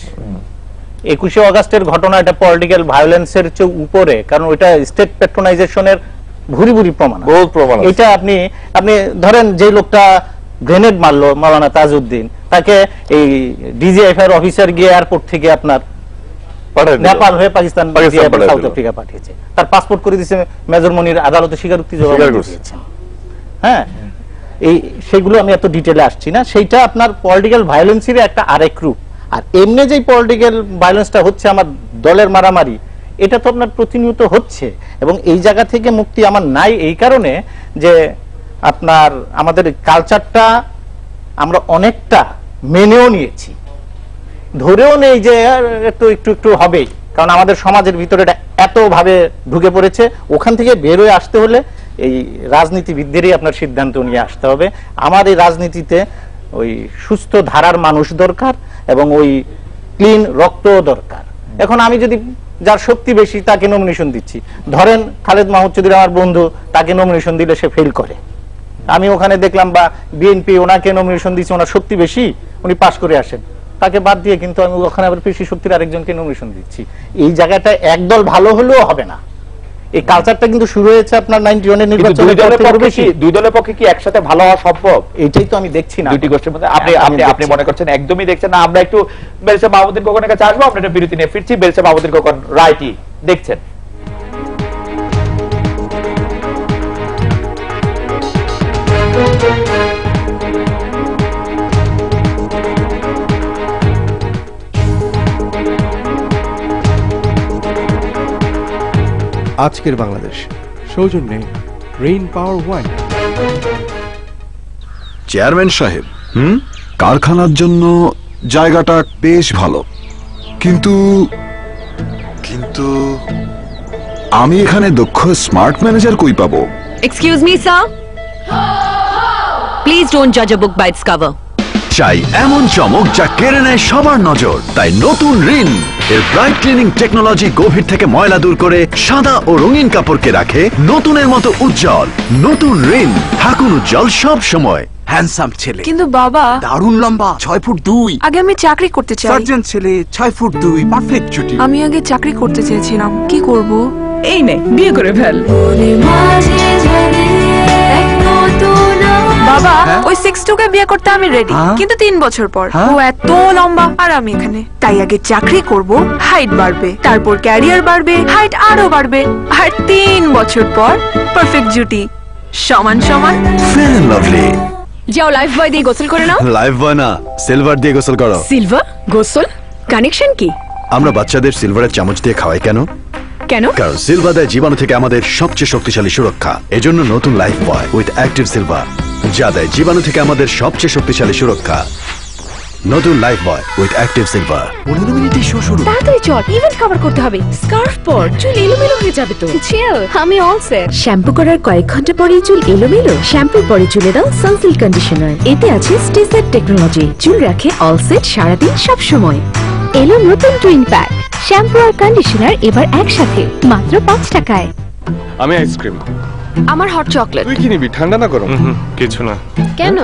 21শে আগস্টের ঘটনা এটা পলিটিক্যাল ভায়োলেন্সের চেয়ে উপরে, কারণ ওইটা স্টেট প্যাট্রোনাইজেশনের ভুরি ভুরি প্রমাণ। এটা আপনি ধরেন যে লোকটা গ্রেনেড মারলো মাওলানা তাজউদ্দিন, তাকে এই ডিজিএফআর অফিসার গিয়ে এয়ারপোর্ট থেকে আপনার নেপাল হয়ে পাকিস্তান সাউথ আফ্রিকা পাঠিয়েছে, তার পাসপোর্ট করে দিয়েছে মেজর মনির, আদালতে স্বীকারোক্তি জবাব দিয়েছেন। হ্যাঁ, সেগুলো আমি এত ডিটেলে আসছি না। সেইটা আপনার পলিটিক্যাল ভায়োলেন্সের একটা আরেক রূপ। আর এমনি যে পলিটিক্যাল ভায়োলেন্সটা হচ্ছে আমার দলের মারামারি, এটা তো আপনার প্রতিনিয়ত হচ্ছে, এবং এই জায়গা থেকে মুক্তি আমার নাই, এই কারণে যে আপনার আমাদের কালচারটা আমরা অনেকটা মেনেও নিয়েছি, ধরেও নেই যে একটু একটু হবেই, কারণ আমাদের সমাজের ভিতরে এটা এত ভাবে ঢুকে পড়েছে। ওখান থেকে বের হয়ে আসতে হলে এই রাজনীতিবিদদেরই আপনার সিদ্ধান্ত নিয়ে আসতে হবে। আমার এই রাজনীতিতে ওই সুস্থ ধারার মানুষ দরকার এবং ওই ক্লিন রক্ত দরকার। এখন আমি যদি যার শক্তি বেশি তাকে নমিনেশন দিচ্ছি, ধরেন খালেদ মাহমুদ চৌধুরী আমার বন্ধু, তাকে নমিনেশন দিলে সে ফেল করে, আমি ওখানে দেখলাম, বা বিএনপি ওনাকে নমিনেশন দিচ্ছে, ওনার শক্তি বেশি, উনি পাশ করে আসেন, তাকে বাদ দিয়ে কিন্তু আমি ওখানে আবার বেশি শক্তির আরেকজনকে নমিনেশন দিচ্ছি। এই জায়গাটা একদল ভালো হলেও হবে না। এই কালচারটা কিন্তু শুরু হয়েছে আপনার 91 এর নির্বাচনে। দুই দলের পক্ষে কি একসাথে ভালো হওয়া সম্ভব? এটাই তো আমি দেখছি না দুটি গোষ্ঠীর মধ্যে। আপনি মনে করছেন একদমই দেখছেন না? আমরা একটু বেলসা মাহমুদ্দিন খোকনের কাছে আসবো, আমরা একটা বিরতি নিয়ে ফিরছি। বেলসা মাহমুদ্দিন খোকন রায়টি দেখছেন। আজকের বাংলাদেশ সৌজন্যে রেইন পাওয়ার ওয়াইন। চেয়ারম্যান সাহেব, কারখানার জন্য জায়গাটা বেশ ভালো, কিন্তু কিন্তু আমি এখানে দক্ষ স্মার্ট ম্যানেজার কই পাবো? Excuse me, sir. Please don't judge a book by its cover. চাই এমন চমক যা কেড়ে নেয় সবার নজর, তাই নতুন রিন এর ব্রাইট ক্লিনিং টেকনোলজি গভীর থেকে ময়লা দূর করে সাদা ও রঙিন কাপড়কে রাখে নতুনের মতো উজ্জ্বল। নতুন রিন, থাকুন উজ্জ্বল সব সময়। হ্যান্ডসাম ছেলে, কিন্তু বাবা দারুণ লম্বা, 6 ফুট 2। আগে আমি চাকরি করতে চাই। সার্জন ছেলে, 6 ফুট 2, পারফেক্ট জুটি। আমি আগে চাকরি করতে চেয়েছিলাম, কি করব? এই নে বিয়ে করে ফেল। বাবা ওই 6'2 কে বিয়ে করতে আমি রেডি, কিন্তু 3 বছর পর। ও এত লম্বা আর আমি এখানে। তাই আগে চাকরি করব, হাইট বাড়বে, তারপর ক্যারিয়ার বাড়বে, হাইট আরো বাড়বে, আর 3 বছর পর পারফেক্ট জুটি, সমান সমান। Fair and lovely. যাও লাইফ বয় দিয়ে গোসল করে নাও। লাইফ বয় না, সিলভার দিয়ে গোসল করো। সিলভার গোসল কানেকশন কি? আমরা বাচ্চাদের সিলভারের চামচ দিয়ে খাওয়াই কেন? কেন? কারণ সিলভার দেয় জীবাণু থেকে আমাদের সবচেয়ে শক্তিশালী সুরক্ষা। এজন্য নতুন life boy with active silver, যা দেয় জীবাণু থেকে আমাদের সবচেয়ে শক্তিশালী সুরক্ষা। নতুন life boy with active silver. 15 মিনিটে শো শুরু। তাড়াতাড়ি চল, ইভেন্ট কভার করতে হবে। স্কার্ফ পর, চুল এলোমেলো হয়ে যাবে তো। চিল, আমি অল সেট। শ্যাম্পু করার কয়েক ঘন্টা পরেই চুল এলোমেলো? শ্যাম্পুর পরে চুলে দাও সানসিল্ক কন্ডিশনার। এতে আছে স্টেসেট টেকনোলজি, চুল রাখে অল সেট সারাদিন সব সময়। এলো নতুন টুইন প্যাক, শ্যাম্পু আর কন্ডিশনার এবার একসাথে মাত্র 5 টাকায়। আমি আইসক্রিম। আমার হট চকলেট। তুই কি নিবি, ঠান্ডা না গরম? কিছু না। কেন?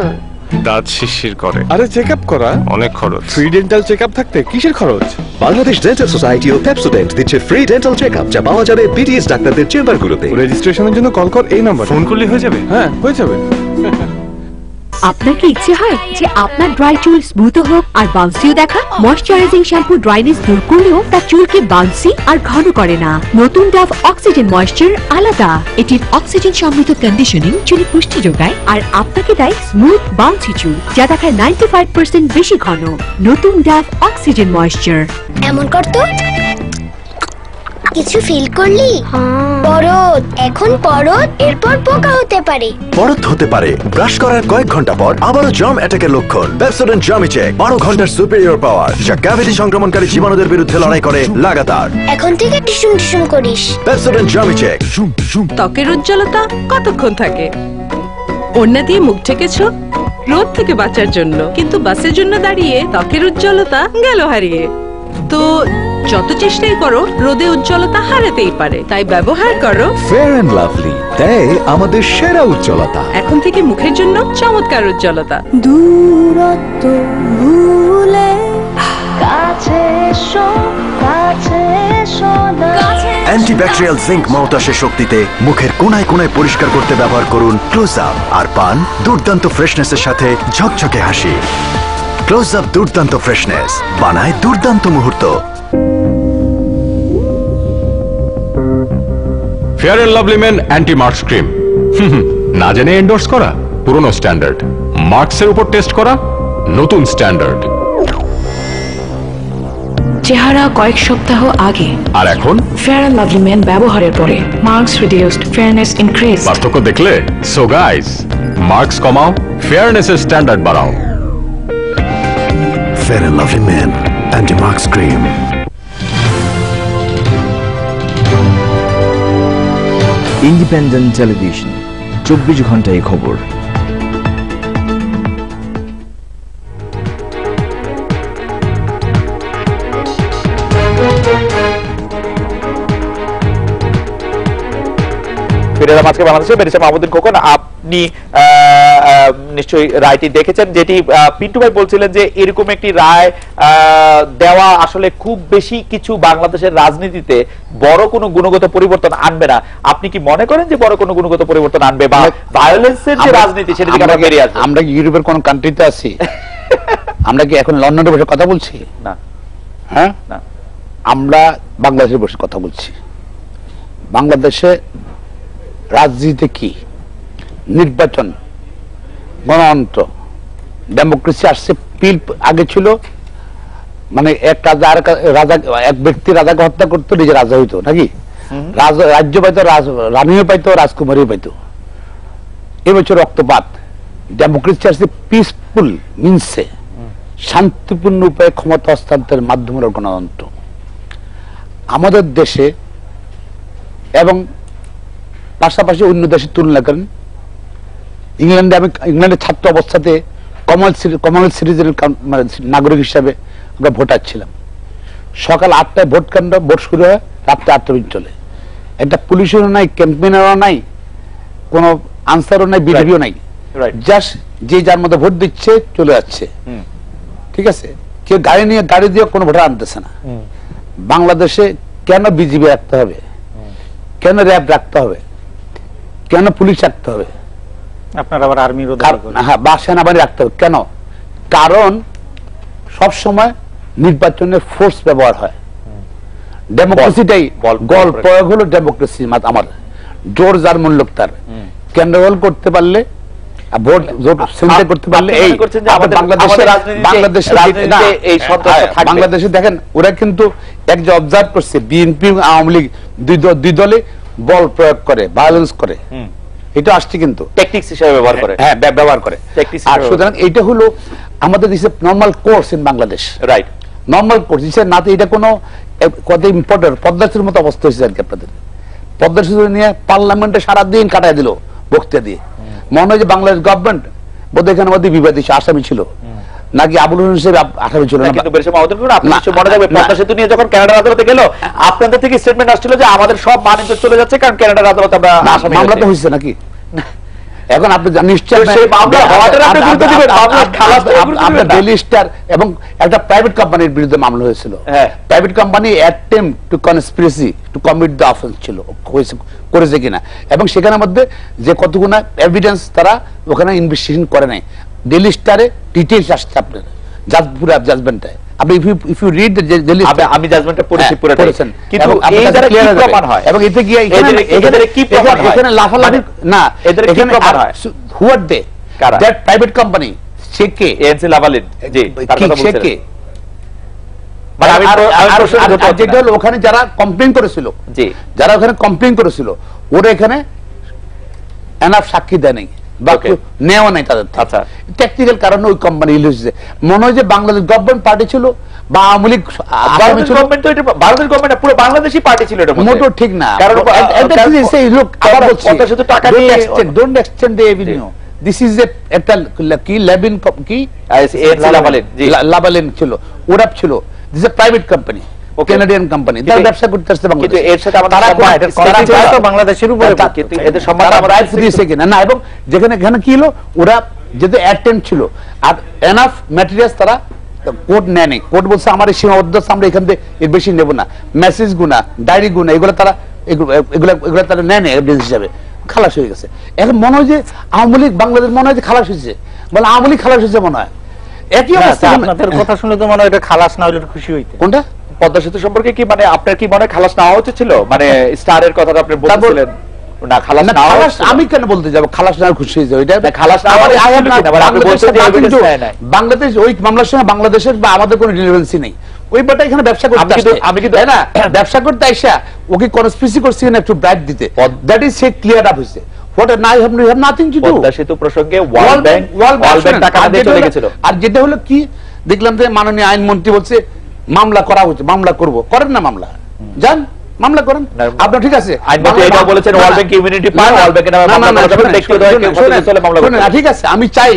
দাঁত শিরশির করে। আরে চেকআপ করা অনেক খরচ। ফ্রি ডেন্টাল চেকআপ থাকতে কিসের খরচ? বাংলাদেশ ডেন্টাল সোসাইটি ও পেপসোডেন্ট দিচ্ছে ফ্রি ডেন্টাল চেকআপ, যা পাওয়া যাবে বিটিএস ডাক্তারদের চেম্বারগুলোতে। রেজিস্ট্রেশনের জন্য কল কর এই নাম্বার। ফোন করলে হয়ে যাবে? হ্যাঁ হয়ে যাবে। আপনার কি ইচ্ছে হয় যে আপনার ড্রাই চুল স্মুথ হোক আর বাউন্সিও দেখা? ময়শ্চারাইজিং শ্যাম্পু ড্রাইনেস দূর করলেও তার চুলকে বাউন্সি আর ঘন করে না। নতুন ডাভ অক্সিজেন ময়েশ্চার আলাদা। এটির অক্সিজেন সমৃদ্ধ কন্ডিশনিং চুলে পুষ্টি যোগায় আর আপনাকে দেয় স্মুথ বাউন্সি চুল, যা দেখায় 95% বেশি ঘন। নতুন ডাভ অক্সিজেন ময়েশ্চার। এমন করতো কিছু ফিল করলি? পরত, এখন পরত, এরপর পোকা হতে পারে। পরত হতে পারে ব্রাশ করার কয়েক ঘন্টা পর। আবারও জার্ম অ্যাটাকের লক্ষণ। পেপসোডেন্ট জার্মি চেক 12 ঘন্টার সুপিরিয়র পাওয়ার, যা ক্যাভিটি সংক্রমণকারী জীবাণুদের বিরুদ্ধে লড়াই করে লাগাতার। এখন থেকে টিসুম টিসুম করিস। Pepsodent germi check. ত্বকের উজ্জ্বলতা কতক্ষণ থাকে? ওড়না দিয়ে মুখ ঢেকেছো রোদ থেকে বাঁচার জন্য, কিন্তু বাসের জন্য দাঁড়িয়ে ত্বকের উজ্জ্বলতা গেল হারিয়ে। তো যত চেষ্টাই করো, রোদে উজ্জ্বলতা হারাতেই পারে। তাই ব্যবহার করো ফেয়ার এন্ড লাভলি, দেয় আমাদের সেরা উজ্জ্বলতা। এখন থেকে মুখের জন্য চমৎকার উজ্জ্বলতা। দূরত্ব ভুলে কাছে এসো, কাছে এসো না। অ্যান্টিব্যাকটেরিয়াল জিঙ্ক মাউথওয়াশের শক্তিতে মুখের কোনায় কোনায় পরিষ্কার করতে ব্যবহার করুন ক্লোজ আপ, আর পান দুর্দান্ত ফ্রেশনেসের সাথে ঝকঝকে হাসি। ক্লোজ আপ দুর্দান্ত ফ্রেশনেস বানায় দুর্দান্ত মুহূর্ত। Fair and lovely men anti marks cream, না জেনে এন্ডোর্স করা পুরনো স্ট্যান্ডার্ড, মার্কসের উপর টেস্ট করা নতুন স্ট্যান্ডার্ড। চেহারা কয়েক সপ্তাহ আগে আর এখন ফেয়ার এন্ড লাভলি মেন ব্যবহারের পরে মার্কস রিডিউসড, ফেয়ারনেস ইনক্রিজ। পার্থক্য দেখলে সো গাইস, মার্কস কমাও, ফেয়ারনেসের স্ট্যান্ডার্ড বাড়াও। Fair and lovely men anti marks cream. Independent television, 24 ঘন্টায় খবর। আজকে বাংলাদেশে বেরিয়েছে মাহমুদুল খোকন। আপনি নিশ্চয়ই রায়টি দেখেছেন, যেটি পিন্টু ভাই বলছিলেন যে এরকম একটি রায় দেওয়া আসলে খুব বেশি কিছু বাংলাদেশের রাজনীতিতে বড় কোনো গুণগত পরিবর্তন আনবে না। আপনি কি মনে করেন যে বড় কোনো গুণগত পরিবর্তন আনবে, বা ভায়োলেন্সের যে রাজনীতি সেটা থেকে আমরা বেরিয়ে আসবো? আমরা কি ইউরোপের কোন কান্ট্রিতে আছি? আমরা কি এখন লন্ডনে বসে কথা বলছি? না। হ্যাঁ, না, আমরা বাংলাদেশে বসে কথা বলছি। বাংলাদেশে রাজনীতি কি? নির্বাচন, গণতন্ত্র, ডেমোক্রেসি আসছে। পিল আগে ছিল মানে এক রাজা এক ব্যক্তি রাজাকে হত্যা করতো, নিজে রাজা হইতো নাকি? রাজ্য পাইতো, রানীও পাইতো, রাজকুমারীও পাইতো। এবছর রক্তপাত, ডেমোক্রেসি আসছে পিসফুল মিনসে শান্তিপূর্ণ উপায়ে ক্ষমতা হস্তান্তরের মাধ্যমে গণতন্ত্র। আমাদের দেশে এবং পাশাপাশি অন্য দেশের তুলনা করেন, ইংল্যান্ডে আমি ইংল্যান্ডের ছাত্র অবস্থাতে কমনওয়েলথ সিরিজের নাগরিক হিসাবে আমরা ভোটার ছিলাম। সকাল 8টায় ভোট কেন্দ্র, ভোট শুরু হয়, রাত্রে 8টা পর্যন্ত চলে। একটা পুলিশেরও নাই, ক্যাম্পেইনারও নাই, কোনো আনসারও নাই, বিডিবিও নাই, জাস্ট যে যার মধ্যে ভোট দিচ্ছে চলে যাচ্ছে। ঠিক আছে, কেউ গাড়ি দিয়ে কোনো ভোটার আনতেছে না। বাংলাদেশে কেন বিজিবি রাখতে হবে, কেন র্যাব রাখতে হবে, কেন পুলিশ রাখতে হবে, আপনার আবার আর্মির হ্যাঁ বা সেনাবাহিনী রাখতে হবে কেন? কারণ সব সময় নির্বাচনে ফোর্স ব্যবহার হয়। ডেমোক্রেসিটাই বল প্রয়োগ হলো ডেমোক্রেসি। আমার জোর যার মূল্য তার, কেন্দ্রবল করতে পারলে, ভোট করতে পারলে এই বাংলাদেশে দেখেন ওরা কিন্তু এক যে অবজার্ভ করছে, বিএনপি আওয়ামী লীগ দুই দলে বল প্রয়োগ করে, ভায়োলেন্স করে, এটা আসছে কিন্তু টেকনিক্স হিসেবে ব্যবহার করে। হ্যাঁ, ব্যবহার করে। আর সুতরাং এটা হলো আমাদের দেশে normal course in Bangladesh, right? Normal course না, এটা কোনো কত ইম্পর্টেন্ট পদ্মাসের মতো অবস্থা হয়েছে আর কি আপনাদের। পদ্মা সেতু নিয়ে পার্লামেন্টে সারাদিন কাটাই দিল বক্তৃতা দিয়ে। মনে হয় যে বাংলাদেশ গভর্নমেন্ট বোধ এখানে মধ্যে বিবাদী আসামি ছিল, নাকি আবুল হোসেন হিসেবে আসামি ছিল না। কিন্তু মনে থাকবে পদ্মা সেতু নিয়ে যখন কানাডার আদালতে গেল, আপনাদের থেকে স্টেটমেন্ট আসছিল যে আমাদের সব মান ইজ্জত চলে যাচ্ছে, কারণ কানাডার আদালতে আমরা আসামি। মামলা তো হয়েছে নাকি? এখন আপনি নিশ্চয় ডেইলি স্টার এবং একটা প্রাইভেট কোম্পানির বিরুদ্ধে মামলা হয়েছিল। Private company attempt to conspiracy two commit the offence ছিল, করেছে কিনা, এবং সেখানের মধ্যে যে কতগুলো এভিডেন্স তারা ওখানে ইনভেস্টিগেশন করে নাই। ডেইলি স্টারে ডিটেইলস আসছে আপনার পুরো জাজমেন্টটায়। আপনি if you read the Daily Star, আমি জাজমেন্টটা পড়েছি পুরোটা, কিন্তু এই যারা কি প্রমাণ হয় এবং এতে কি এখানে কি প্রমাণ হয়, এখানে লাফালাফি না, এখানে কি প্রমাণ হয়? হু আর দে? দ্যাট প্রাইভেট কোম্পানি সেকে এএনসি লাভালিন, জি তার কথা বলছেন। সেকে মানে আমি যেটা হলো ওখানে যারা কমপ্লেইন করেছিল, জি যারা ওখানে কমপ্লেইন করেছিল, ওরা এখানে এনাফ সাক্ষী দেয় নাই বা নেওয়া নাই তাদের। আচ্ছা, টেকনিক্যাল কারণে ওই কোম্পানি ইলিশ। মনে হয় যে বাংলাদেশ গভর্নমেন্ট পার্টি ছিল বা আওয়ামী লীগ, ভারতের গভর্নমেন্ট তো এটা ভারতের গভর্নমেন্ট না, পুরো বাংলাদেশি পার্টি ছিল। এটা মোটো ঠিক না, কারণ লোক আবার কত শত টাকা নিয়ে don't extend the Avenue. This is একটা কি লেবিন কি লাভালিন ছিল, ওরাপ ছিল। This is a private company, Canadian company, তারা ব্যবসা করতে আসছে বাংলাদেশে। কিন্তু এর সাথে আমাদের বাংলাদেশের উপরে কিন্তু এদের সম্মান আমরা রাইটস দিয়েছে কিনা না, এবং যেখানে এখানে কি হলো, ওরা যেহেতু অ্যাটেম্প ছিল আর এনাফ ম্যাটেরিয়ালস তারা কোর্ট নেয় নাই। কোর্ট বলছে আমার এই সীমাবদ্ধতা, আমরা এখান থেকে এর বেশি নেব না। মেসেজ গুনা, ডায়েরি গুনা, এগুলো তারা এগুলো তারা নেয় না এভিডেন্স হিসাবে, খালাস হয়ে গেছে। এখন মনে হয় যে আওয়ামী লীগ বাংলাদেশ মনে হয় যে খালাস হয়েছে, বলে আওয়ামী লীগ খালাস হয়েছে মনে হয়। একই অবস্থা। আপনাদের কথা শুনে তো মনে হয় এটা খালাস না হলে খুশি হইতে। কোনটা? পদ্মা সেতু সম্পর্কে কি মানে আপনার কি মনে হয় খালাস না হওয়া উচিত ছিল? মানে স্টারের কথাটা আপনি বলছিলেন না, খালাস না হওয়া। আমি কেন বলতে যাব খালাস না খুশি হয়ে যায়? এটা খালাস না হওয়া আপনি বলছেন যে এভিডেন্স নাই। বাংলাদেশ ওই মামলার সঙ্গে বাংলাদেশের বা আমাদের কোনো রিলেভেন্সি নেই। ওই বেটা এখানে ব্যবসা করতে আসছে, আমি কি তাই না ব্যবসা করতে আইসা ওকে কনস্পিরেসি করছি না একটু ব্রাইট দিতে, that is say clear up হইছে। What a nice, you have nothing to do. Padma সেতু প্রসঙ্গে ওয়ার্ল্ড ব্যাংক টাকা দিয়ে চলে গেছিল। আর যেটা হলো কি দেখলাম যে মাননীয় আইনমন্ত্রী বলছে মামলা করা হচ্ছে, মামলা করব। করেন না মামলা, যান মামলা করেন আপনার, ঠিক আছে। আইনমন্ত্রী এটা বলেছেন ওয়ার্ল্ড ব্যাংক ইমিউনিটি পায়, ওয়ার্ল্ড ব্যাংকের নামে মামলা করা যাবে, ব্যক্তিগত চলে মামলা করতে। ঠিক আছে, আমি চাই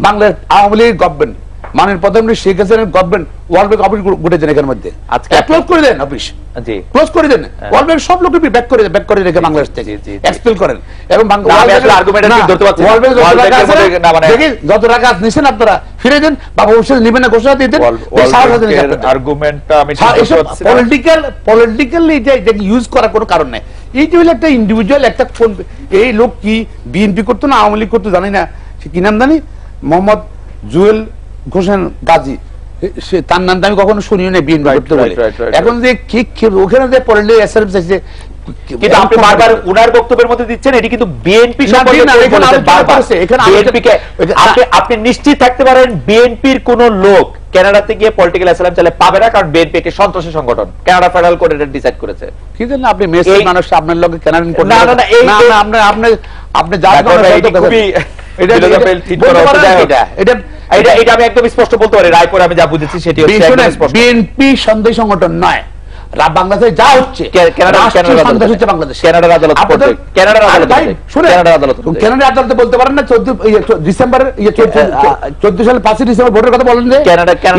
বাংলার আওয়ামী লীগ গভর্নমেন্ট, মাননীয় প্রধানমন্ত্রী শেখ হাসিনার গভর্নমেন্ট ওয়ার্ল্ড ব্যাংক অফিস ঘটেছেন এখানের মধ্যে, আজকে ক্লোজ করে দেন অফিস, জি ক্লোজ করে দেন। ওয়ার্ল্ড ব্যাংক সব লোককে ব্যাক করে রেখে বাংলাদেশ থেকে এক্সপেল করেন। এবং যত টাকা নিছেন আপনারা ফিরে দেন বা ভবিষ্যতে নেবেন না ঘোষণা দিয়ে দেন। পলিটিক্যালি এটা ইউজ করার কোনো কারণ নেই। এইটা হলো একটা ইন্ডিভিজুয়াল একটা কোন এই লোক কি বিএনপি করতো না আওয়ামী লীগ করতো জানি না, সে কি নাম জানি, মোহাম্মদ জুয়েল হোসেন গাজী, তার নাম আমি কখনো শুনিও না বিএনপি করতে বলে। এখন যে ওখানে যে পলিটিক্যাল কিন্তু আপনি বারবার উনার বক্তব্যের মধ্যে দিচ্ছেন এটি কিন্তু বিএনপি আপনি নিশ্চিত থাকতে পারেন বিএনপির কোন লোক কানাডাতে গিয়ে পলিটিক্যাল অ্যাসাইলাম চাইলে পাবে না, কারণ বিএনপি একটি সন্ত্রাসী সংগঠন। কানাডা ফেডারেল কোর্ট এটা ডিসাইড করেছে। কি জানেন আপনি মেসেজ মানুষ আপনার লোকে কানাডিয়ান কোর্ট না না আপনি আপনি যা এটা আমি একদম স্পষ্ট বলতে পারি, রায় পরে আমি যা বুঝেছি সেটি হচ্ছে বিএনপি সন্দেহ সংগঠন নয়। বাংলাদেশে যা হচ্ছে কানাডার আদালত কানাডার আদালতে বলতে পারেন না 14 ডিসেম্বর 14 সালে 5 ডিসেম্বর ভোটের কথা বলেন যে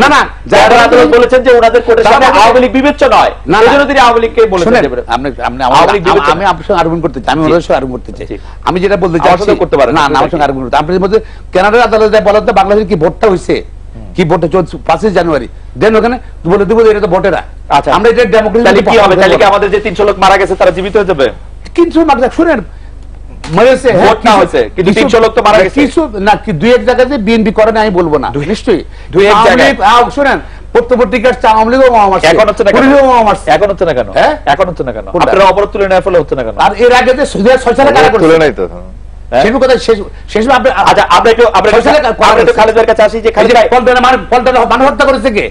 না না কানাডার আদালত বলেছেন যে ওনাদের কোর্টের সামনে আওয়ামী লীগ বিবেচ্য নয়, এজন্য তিনি আওয়ামী লীগকে বলেছেন। আমি আপনার সঙ্গে আর্গুমেন্ট করতে চাই, আমি ওনার সঙ্গে আর্গুমেন্ট করতে চাই। আমি যেটা বলতে চাচ্ছি করতে পারেন না, আমার সঙ্গে আর্গুমেন্ট করতে। আপনি বলতে কানাডার আদালতে বলেন তো বাংলাদেশের কি ভোটটা হইছে, কি ভোটে 5 জানুয়ারি দেন ওখানে বলে দেবো এটা তো ভোটেরা। আচ্ছা আমরা এটা ডেমোক্রেসি তাহলে কি হবে? তাহলে কি আমাদের যে 300 লোক মারা গেছে তারা জীবিত হয়ে যাবে? কিন্তু শুনেন মরেছে ভোট না হয়েছে কিন্তু 300 লোক তো মারা গেছে। কিছু না কি দুই এক জায়গাতে বিএনপি করে না আমি বলবো না, নিশ্চয়ই দুই এক জায়গায় শুনেন পত্রপত্রিকার আওয়ামী লীগও মারছে, এখন হচ্ছে না কেন? এখন হচ্ছে না কেন? হ্যাঁ এখন হচ্ছে না কেন? আপনারা অবরোধ তুলে নেওয়ার ফলে হচ্ছে না কেন? আর এর আগে যে 6 সালে কারা করছে তুলে নাই তো সেসব কথা শেষ আপনি আচ্ছা আমরা একটু খালেদ ভাইয়ের কাছে আসি যে খালেদ ভাই পল্টনে মানুষ হত্যা করেছে কে?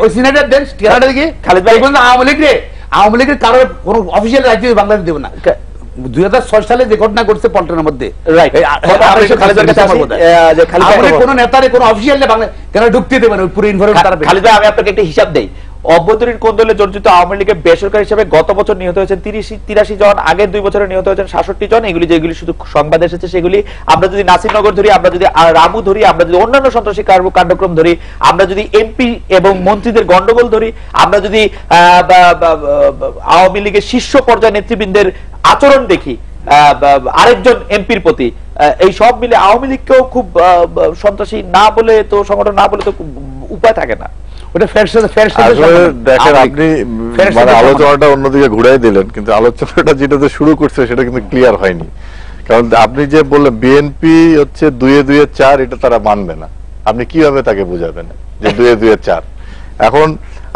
ওই সিনেটের দেন কানাডা থেকে খালেদ ভাই বলেন আওয়ামী লীগের কারোর কোনো অফিসিয়াল রাজনীতি বাংলাদেশ দেব না। 2006 সালে যে ঘটনা ঘটছে পল্টনের মধ্যে কোন নেতারে কোন অফিসিয়াল কেন ঢুকতে দেবেন ওই পুরো ইনফরমেশন। খালেদ ভাই আমি আপনাকে একটা হিসাব দেই, অভ্যন্তরীণ কোন্দলে জর্জরিত আওয়ামী লীগের বেসরকারি হিসেবে গত বছর নিহত হয়েছেন 83 জন, আগের 2 বছরে নিহত হয়েছেন 67 জন। এগুলি যেগুলি শুধু সংবাদ এসেছে সেগুলি আমরা যদি নাসিরনগর ধরি, আমরা যদি রামু ধরি, আমরা যদি অন্যান্য সন্ত্রাসী কার্যক্রম ধরি, আমরা যদি এমপি এবং মন্ত্রীদের গন্ডগোল ধরি, আমরা যদি আওয়ামী লীগের শীর্ষ পর্যায়ের নেতৃবৃন্দের আচরণ দেখি আরেকজন এমপির প্রতি, এই সব মিলে আওয়ামী লীগকেও খুব সন্ত্রাসী না বলে তো সংগঠন না বলে তো উপায় থাকে না। দেখেন আপনি মানে আলোচনাটা অন্যদিকে ঘুরাই দিলেন, কিন্তু আলোচনাটা যেটা শুরু করছে সেটা কিন্তু ক্লিয়ার হয়নি। কারণ আপনি যে বললেন বিএনপি হচ্ছে 2-4 এটা তারা মানবে না, আপনি কিভাবে তাকে বুঝাবেন যে 2-4? এখন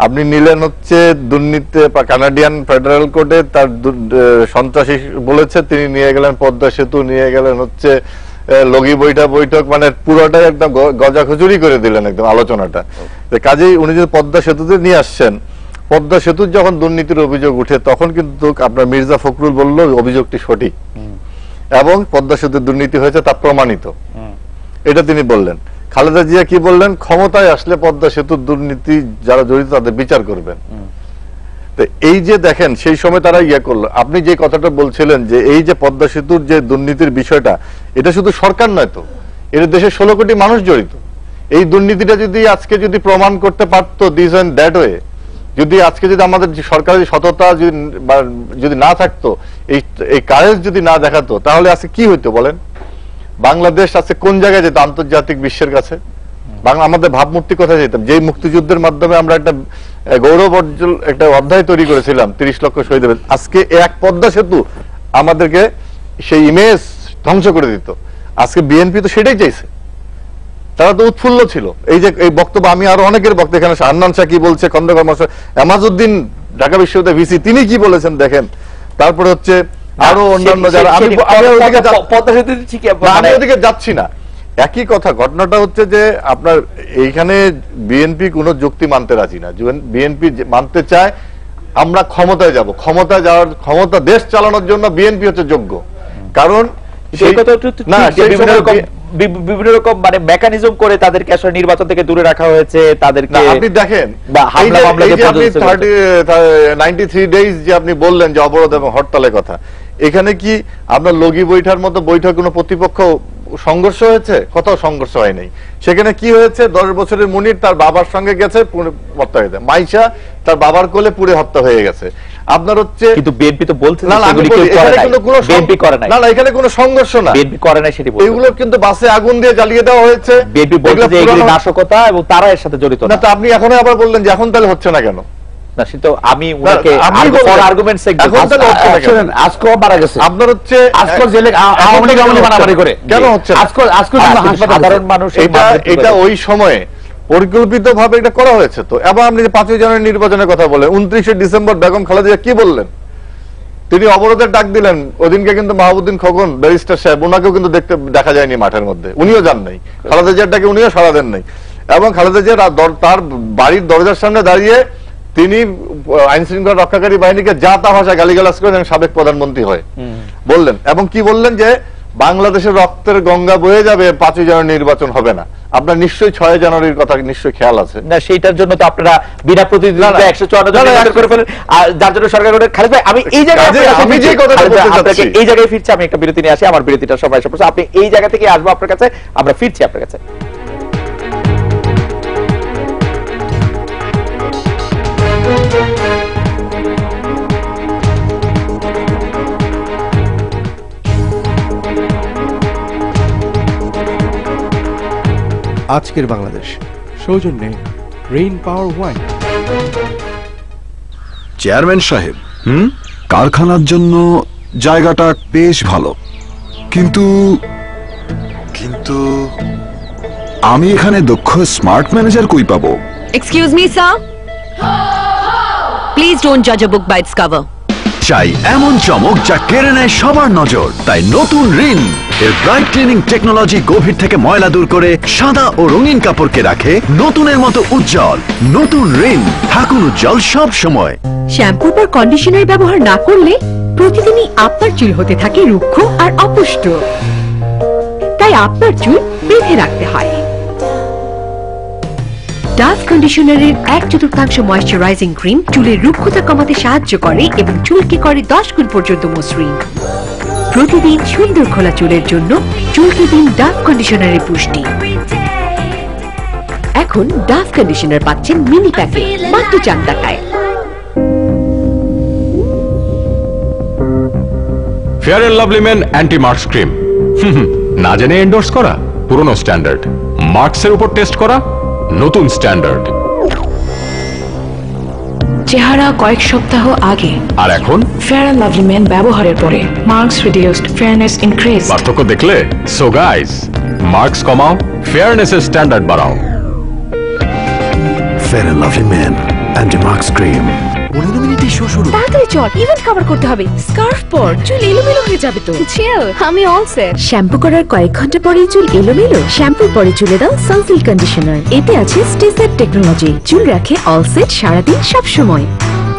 আপনি নিলেন হচ্ছে দুর্নীতি কানাডিয়ান ফেডারেল কোর্টে তার সন্ত্রাসী বলেছে, তিনি নিয়ে গেলেন পদ্মা সেতু, নিয়ে গেলেন হচ্ছে লগি বৈঠক, মানে পুরোটাই একদম গজাখুচুরি করে দিলেন একদম আলোচনাটা। কাজেই উনি যদি পদ্মা সেতুতে নিয়ে আসছেন, পদ্মা সেতুর যখন দুর্নীতির অভিযোগ উঠে তখন কিন্তু আপনার মির্জা ফখরুল বলল অভিযোগটি সঠিক এবং পদ্মা সেতুর দুর্নীতি হয়েছে তা প্রমাণিত, এটা তিনি বললেন। খালেদা জিয়া কি বললেন? ক্ষমতায় আসলে পদ্মা সেতুর দুর্নীতি যারা জড়িত তাদের বিচার করবেন। তো এই যে দেখেন সেই সময় তারা করলো। আপনি যে কথাটা বলছিলেন যে এই যে পদ্মা সেতুর যে দুর্নীতির বিষয়টা, এটা শুধু সরকার নয় তো, এর দেশে 16 কোটি মানুষ জড়িত। এই দুর্নীতিটা যদি আজকে যদি প্রমাণ করতে পারতো দিস এন্ড দ্যাট ওয়ে, যদি আজকে যদি আমাদের সরকারের সততা যদি না থাকতো, এই কারেজ যদি না দেখাতো, তাহলে আজকে কি হইতো বলেন? বাংলাদেশ আছে কোন জায়গায় যেত আন্তর্জাতিক বিশ্বের কাছে? বাংলা আমাদের ভাবমূর্তি কোথায় যেতাম? যেই মুক্তিযুদ্ধের মাধ্যমে আমরা একটা গৌরব অর্জন একটা অধ্যায় তৈরি করেছিলাম 30 লক্ষ শহীদের, আজকে এক পদ্মা সেতু আমাদেরকে সেই ইমেজ ধ্বংস করে দিত। আজকে বিএনপি তো সেটাই চাইছে, তারা তো উৎফুল্ল ছিল। এই যে এই বক্তব্য, আমি আরো অনেকের বক্তব্য, এখানে হান্নান শাহ কি বলছে, খন্দকার মহাশয়, এমাজউদ্দিন ঢাকা বিশ্ববিদ্যালয় ভিসি তিনি কি বলেছেন দেখেন। তারপরে হচ্ছে আরো অন্যান্য যারা, আমি ওদিকে যাচ্ছি না, একই কথা। ঘটনাটা হচ্ছে যে আপনার এইখানে বিএনপি কোনো যুক্তি মানতে রাজি না। বিএনপি মানতে চায় আমরা ক্ষমতায় যাব, ক্ষমতায় যাওয়ার ক্ষমতা দেশ চালানোর জন্য বিএনপি হচ্ছে যোগ্য। কারণ বিভিন্ন রকম মানে মেকানিজম করে তাদেরকে আসলে নির্বাচন থেকে দূরে রাখা হয়েছে। তাদেরকে আপনি দেখেন 93 ডেজ যে আপনি বললেন যে অবরোধ এবং হরতালের কথা, এখানে কি আপনার লগি বৈঠার মতো বৈঠক কোনো প্রতিপক্ষ সংঘর্ষ হয়েছে? কোথাও সংঘর্ষ হয় নাই। সেখানে কি হয়েছে? 10 বছরের মুনির তার বাবার সঙ্গে গেছে, হত্যা হয়ে যায়। মাইশা তার বাবার কোলে পুড়ে হত্যা হয়ে গেছে। আপনার হচ্ছে কিন্তু বিএনপি তো বলছে না, বিএনপি করে নাই, না এখানে কোনো সংঘর্ষ না, বিএনপি করে নাই সেটি বলছে। এগুলো কিন্তু বাসে আগুন দিয়ে জ্বালিয়ে দেওয়া হয়েছে, বিএনপি বলছে যে এগুলো নাশকতা এবং তারা এর সাথে জড়িত না। তো আপনি এখন আবার বললেন যে এখন তাহলে হচ্ছে না কেন? না সেটা আমি উনাকে আর্গুমেন্টস আজকেও মারা গেছে, আপনার হচ্ছে আজকেও জেলে আওয়ামী লীগ মারামারি করে কেন হচ্ছে? আজকেও সাধারণ মানুষ এটা ওই সময়ে পরিকল্পিতভাবে এটা করা হয়েছে। তো এবার আপনি যে 5 জানুয়ারি নির্বাচনের কথা বলেন, 29 ডিসেম্বর বেগম খালেদা জিয়া কি বললেন তিনি অবরোধের ডাক দিলেন। ওদিনকে কিন্তু মাহবুদ্দিন খোকন ব্যারিস্টার সাহেব, ওনাকেও কিন্তু দেখা যায়নি মাঠের মধ্যে, উনিও যান নাই। খালেদা জিয়ার ডাকে উনিও সাড়া দেন নাই। এবং খালেদা জিয়া তার বাড়ির দরজার সামনে দাঁড়িয়ে তিনি আইন শৃঙ্খলা রক্ষাকারী বাহিনীকে যা তা ভাষায় গালিগালাজ করেন, সাবেক প্রধানমন্ত্রী হয়ে বললেন। এবং কি বললেন যে বাংলাদেশের রক্তের গঙ্গা বয়ে যাবে, 5 জানুয়ারি নির্বাচন হবে না। আপনার নিশ্চয়ই 6 জানুয়ারির কথা নিশ্চয়ই খেয়াল আছে না? সেইটার জন্য তো আপনারা বিনা প্রতিদ্বন্দ্বিতায় 154 জন নির্বাচন করে ফেলেন, আর যার জন্য সরকার করে। খালেদ ভাই, আমি এই জায়গায় আমি যে কথাটা বলতে চাচ্ছি, এই জায়গায় ফিরছি। আমি একটা বিরতি নিয়ে আসি, আমার বিরতিটা সবাই সব আপনি এই জায়গা থেকে আসবো আপনার কাছে, আমরা ফিরছি আপনার কাছে। আজকের বাংলাদেশ সৌজন্যে রেইন পাওয়ার ওয়াইন। চেয়ারম্যান সাহেব, কারখানার জন্য জায়গাটা বেশ ভালো, কিন্তু কিন্তু আমি এখানে দক্ষ স্মার্ট ম্যানেজার কই পাবো? Excuse me, sir. Please don't judge a book by its cover. চাই এমন চমক যা কেড়ে নেয় সবার নজর, তাই নতুন রিন এর ব্রাইট ক্লিনিং টেকনোলজি গভীর থেকে ময়লা দূর করে সাদা ও রঙিন কাপড়কে রাখে নতুনের মতো উজ্জ্বল। নতুন রিন, থাকুন উজ্জ্বল সব সময়। শ্যাম্পুর পর কন্ডিশনার ব্যবহার না করলে প্রতিদিনই আপনার চুল হতে থাকে রুক্ষ আর অপুষ্ট, তাই আপনার চুল বেঁধে রাখতে হয়। ডাভ কন্ডিশনারের 1/4 ময়েশ্চারাইজিং ক্রিম চুলের রুক্ষতা কমাতে সাহায্য করে এবং চুলকে করে 10 গুণ পর্যন্ত মসৃণ। প্রতিদিন সুন্দর খোলা চুলের জন্য চুলকে দিন ডাভ কন্ডিশনারের পুষ্টি। এখন ডাভ কন্ডিশনার পাচ্ছেন মিনি প্যাকে মাত্র 4 টাকায়। Fair and lovely men anti marks cream, না জেনে এন্ডোর্স করা পুরনো স্ট্যান্ডার্ড, মার্কসের উপর টেস্ট করা নতুন স্ট্যান্ডার্ড। চেহারা কয়েক সপ্তাহ আগে আর এখন ফেয়ার অ্যান্ড লাভলি মেন ব্যবহারের পরে মার্কস রিডিউসড, ফেয়ারনেস ইনক্রিজ। পার্থক্য দেখলে? সো গাইস, মার্কস কমাও, ফেয়ারনেসের স্ট্যান্ডার্ড বাড়াও। Fair and lovely men anti marks cream. 15 মিনিটে শো শুরু। তাড়াতাড়ি চল, ইভেন্ট কভার করতে হবে। স্কার্ফ পর, চুল এলোমেলো হয়ে যাবে তো। চিল, আমি অল সেট। শ্যাম্পু করার কয়েক ঘন্টা পরেই চুল এলোমেলো? শ্যাম্পুর পরে চুলে দাও সানসিল্ক কন্ডিশনার। এতে আছে স্টেসেট টেকনোলজি, চুল রাখে অল সেট সারাদিন সব সময়।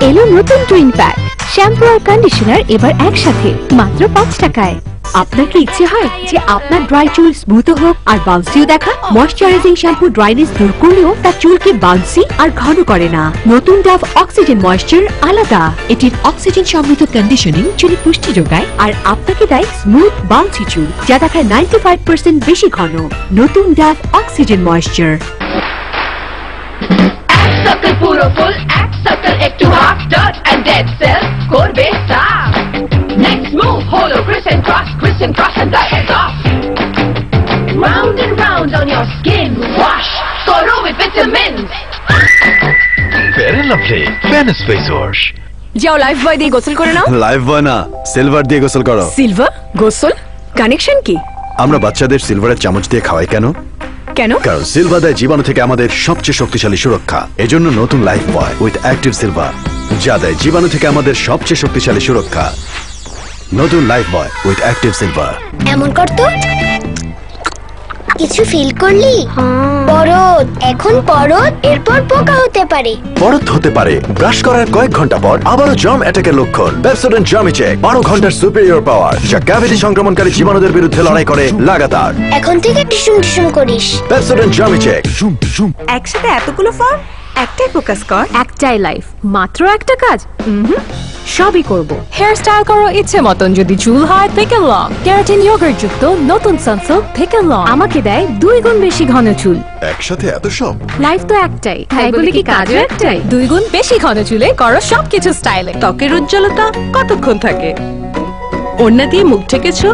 এলো নতুন টুইন প্যাক, শ্যাম্পু আর কন্ডিশনার এবার একসাথে মাত্র 5 টাকায়। আপনার কি ইচ্ছে হয় যে আপনার ড্রাই চুল স্মুথ হোক আর বাউন্সিও দেখা? ময়েশ্চারাইজিং শ্যাম্পু ড্রাইনেস দূর করলেও তার চুলকে বাউন্সি আর ঘন করে না। নতুন ডাভ অক্সিজেন ময়েশ্চার আলাদা। এটির অক্সিজেন সমৃদ্ধ কন্ডিশনিং চুলে পুষ্টি যোগায় আর আপনাকে দেয় স্মুথ বাউন্সি চুল যা দেখায় 95% বেশি ঘন। নতুন ডাভ অক্সিজেন ময়েশ্চার। সার্কেল পুরো ফুল, এক সার্কেল একটু half, dirt and dead cell করবে সাফ। Next move, holo, and cross and the head off. Round and round on your skin, wash, Goro with vitamins. Fair and Lovely Fairness Face Wash. যাও লাইফ বয় দিয়ে গোসল করে নাও। লাইফ বয় না, সিলভার দিয়ে গোসল করো। সিলভার গোসল কানেকশন কি? আমরা বাচ্চাদের সিলভারের চামচ দিয়ে খাওয়াই কেন? কেন? কারণ সিলভার দেয় জীবাণু থেকে আমাদের সবচেয়ে শক্তিশালী সুরক্ষা। এজন্য নতুন life boy with active silver, যা দেয় জীবাণু থেকে আমাদের সবচেয়ে শক্তিশালী সুরক্ষা। নতুন life boy with active silver. এমন করতো কিছু ফিল করলি? পরত, এখন পরত, এরপর পোকা হতে পারে। পরত হতে পারে ব্রাশ করার কয়েক ঘন্টা পর। আবারও জার্ম অ্যাটাকের লক্ষণ। পেপসোডেন্ট জার্মিচেক 12 ঘন্টার সুপিরিয়র পাওয়ার, যা ক্যাভিটি সংক্রমণকারী জীবাণুদের বিরুদ্ধে লড়াই করে লাগাতার। এখন থেকে টিসুম টিসুম করিস। পেপসোডেন্ট জার্মিচেক। একসাথে এতগুলো ফর্ম, একটাই ফোকাস কর। একটাই লাইফ, মাত্র একটা কাজ। সবই করব। হেয়ার স্টাইল করো ইচ্ছে মতন, যদি চুল হয় থেকে লং, কেরাটিন ইয়োগার্ট যুক্ত নতুন সানসিল্ক থেকে লং আমাকে দেয় 2 গুণ বেশি ঘন চুল। একসাথে এত সব? লাইফ তো একটাই, তাই বলে কি কাজও একটাই? 2 গুণ বেশি ঘন চুলে করো সবকিছু স্টাইলে। ত্বকের উজ্জ্বলতা কতক্ষণ থাকে? ওড়না দিয়ে মুখ ঢেকেছো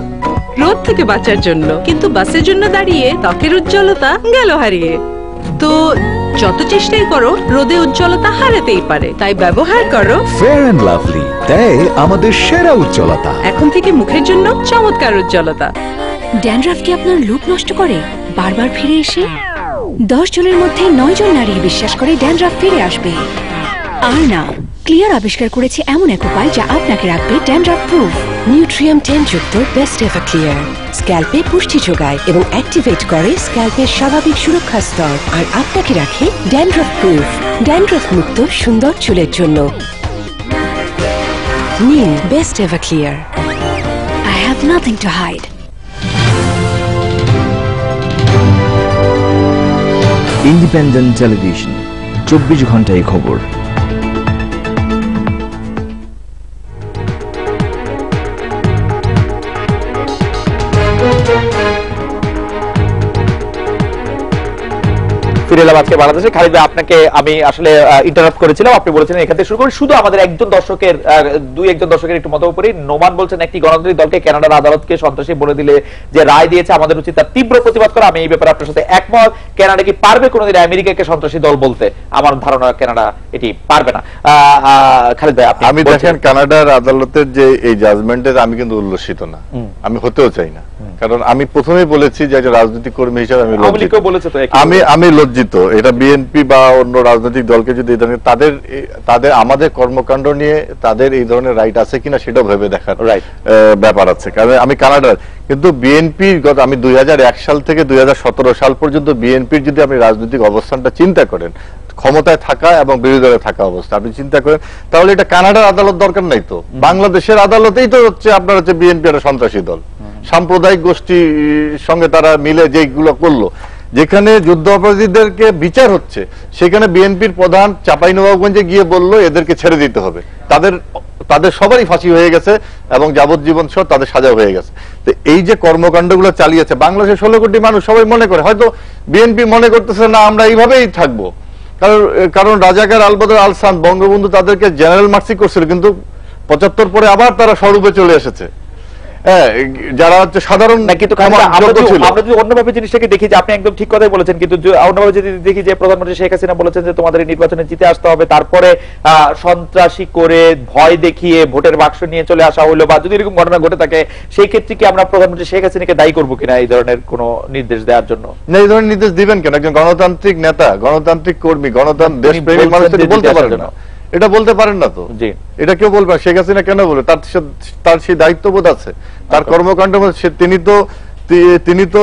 রোদ থেকে বাঁচার জন্য, কিন্তু বাসের জন্য দাঁড়িয়ে ত্বকের উজ্জ্বলতা গেল হারিয়ে। তো যত চেষ্টাই করো রোদে উজ্জ্বলতা হারাতেই পারে, তাই ব্যবহার করো ফেয়ার এন্ড লাভলি, দেয় আমাদের সেরা উজ্জ্বলতা। এখন থেকে মুখের জন্য চমৎকার উজ্জ্বলতা। ড্যান্ড্রাফ কি আপনার লুক নষ্ট করে বারবার ফিরে এসে? 10 জনের মধ্যে 9 জন নারী বিশ্বাস করে ড্যান্ড্রাফ ফিরে আসবে। আর না, ক্লিয়ার আবিষ্কার করেছে এমন এক উপায় যা আপনাকে রাখবে ড্যান্ড্রাফ প্রুফ। নিউট্রিয়াম 10 যুক্ত বেস্ট এভার ক্লিয়ার স্ক্যাল্পে পুষ্টি যোগায় এবং অ্যাক্টিভেট করে স্ক্যাল্পের স্বাভাবিক সুরক্ষা স্তর, আর আপনাকে রাখে ড্যান্ড্রাফ প্রুফ, ড্যান্ড্রাফ মুক্ত সুন্দর চুলের জন্য। নিন best ever clear. I have nothing to hide. Independent television, 24 ঘন্টায় খবর। ফিরে এলাম আজকে বাংলাদেশে। খালিদ ভাই, আপনাকে আমি আসলে ইন্টারাপ্ট করেছিলাম, আপনি বলেছিলেন এখান থেকে শুরু করি। শুধু আমাদের একজন দর্শকের একটু মন্তব্য করি। নোমান বলছেন, একটি গণতান্ত্রিক দলকে কানাডার আদালতকে সন্ত্রাসী বলে দিলে যে রায় দিয়েছে, আমাদের উচিত তার তীব্র প্রতিবাদ করা। আমি এই ব্যাপারে আপনার সাথে একমত। কানাডা কি পারবে কোনোদিন আমেরিকাকে সন্ত্রাসী দল বলতে? আমার ধারণা কানাডা এটি পারবে না। খালিদ ভাই, আমি দেখেন কানাডার আদালতের যে এই জাজমেন্টের আমি কিন্তু উল্লসিত না, আমি হতেও চাই না। কারণ আমি প্রথমেই বলেছি যে একটা রাজনৈতিক কর্মী হিসেবে আমি লজ্জিত। এটা বিএনপি বা অন্য রাজনৈতিক দলকে যদি তাদের আমাদের কর্মকাণ্ড নিয়ে তাদের এই ধরনের রাইট আছে কিনা সেটা ভেবে দেখার ব্যাপার আছে। কারণ আমি কানাডার, কিন্তু বিএনপি আমি 2001 সাল থেকে 2017 সাল পর্যন্ত বিএনপির যদি আপনি রাজনৈতিক অবস্থানটা চিন্তা করেন, ক্ষমতায় থাকা এবং বিরোধী দলে থাকা অবস্থা আপনি চিন্তা করেন, তাহলে এটা কানাডার আদালত দরকার নাই তো। বাংলাদেশের আদালতেই তো আপনার বিএনপি একটা সন্ত্রাসী দল, সাম্প্রদায়িক গোষ্ঠীর সঙ্গে তারা মিলে যেগুলো করলো, যেখানে যুদ্ধ অপরাধীদেরকে বিচার হচ্ছে, সেখানে বিএনপির প্রধান চাঁপাইনবাবগঞ্জে গিয়ে বলল এদেরকে ছেড়ে দিতে হবে। তাদের সবারই ফাঁসি হয়ে গেছে এবং যাবজ্জীবন সহ তাদের সাজা হয়ে গেছে। তো এই যে কর্মকাণ্ডগুলো চালিয়েছে, বাংলাদেশের 16 কোটি মানুষ সবাই মনে করে, হয়তো বিএনপি মনে করতেছে না আমরা এইভাবেই থাকবো, কারণ রাজাকার আলবদর আল সান বঙ্গবন্ধু তাদেরকে জেনারেল মার্সি করছিল, কিন্তু 75 পরে আবার তারা স্বরূপে চলে এসেছে। যারা হচ্ছে সাধারণ, আমরা যদি অন্যভাবে জিনিসটাকে দেখি, যে আপনি একদম ঠিক কথাই বলেছেন, কিন্তু অন্যভাবে যদি দেখি যে প্রধানমন্ত্রী শেখ হাসিনা বলেছেন যে তোমাদের এই নির্বাচনে জিতে আসতে হবে, তারপরে সন্ত্রাসী করে ভয় দেখিয়ে ভোটের বাক্স নিয়ে চলে আসা হইলো, বা যদি এরকম ঘটনা ঘটে থাকে, সেই ক্ষেত্রে কি আমরা প্রধানমন্ত্রী শেখ হাসিনাকে দায়ী করবো কিনা এই ধরনের কোন নির্দেশ দেওয়ার জন্য? না, এই ধরনের নির্দেশ দিবেন কেন? একজন গণতান্ত্রিক নেতা, গণতান্ত্রিক কর্মী, দেশপ্রেমিক মানুষ বলতে পারেন না, এটা বলতে পারেন না তো। এটা কেউ বলবে? শেখ হাসিনা কেন বলে? তার সেই দায়িত্ববোধ আছে, তার কর্মকাণ্ড। তিনি তো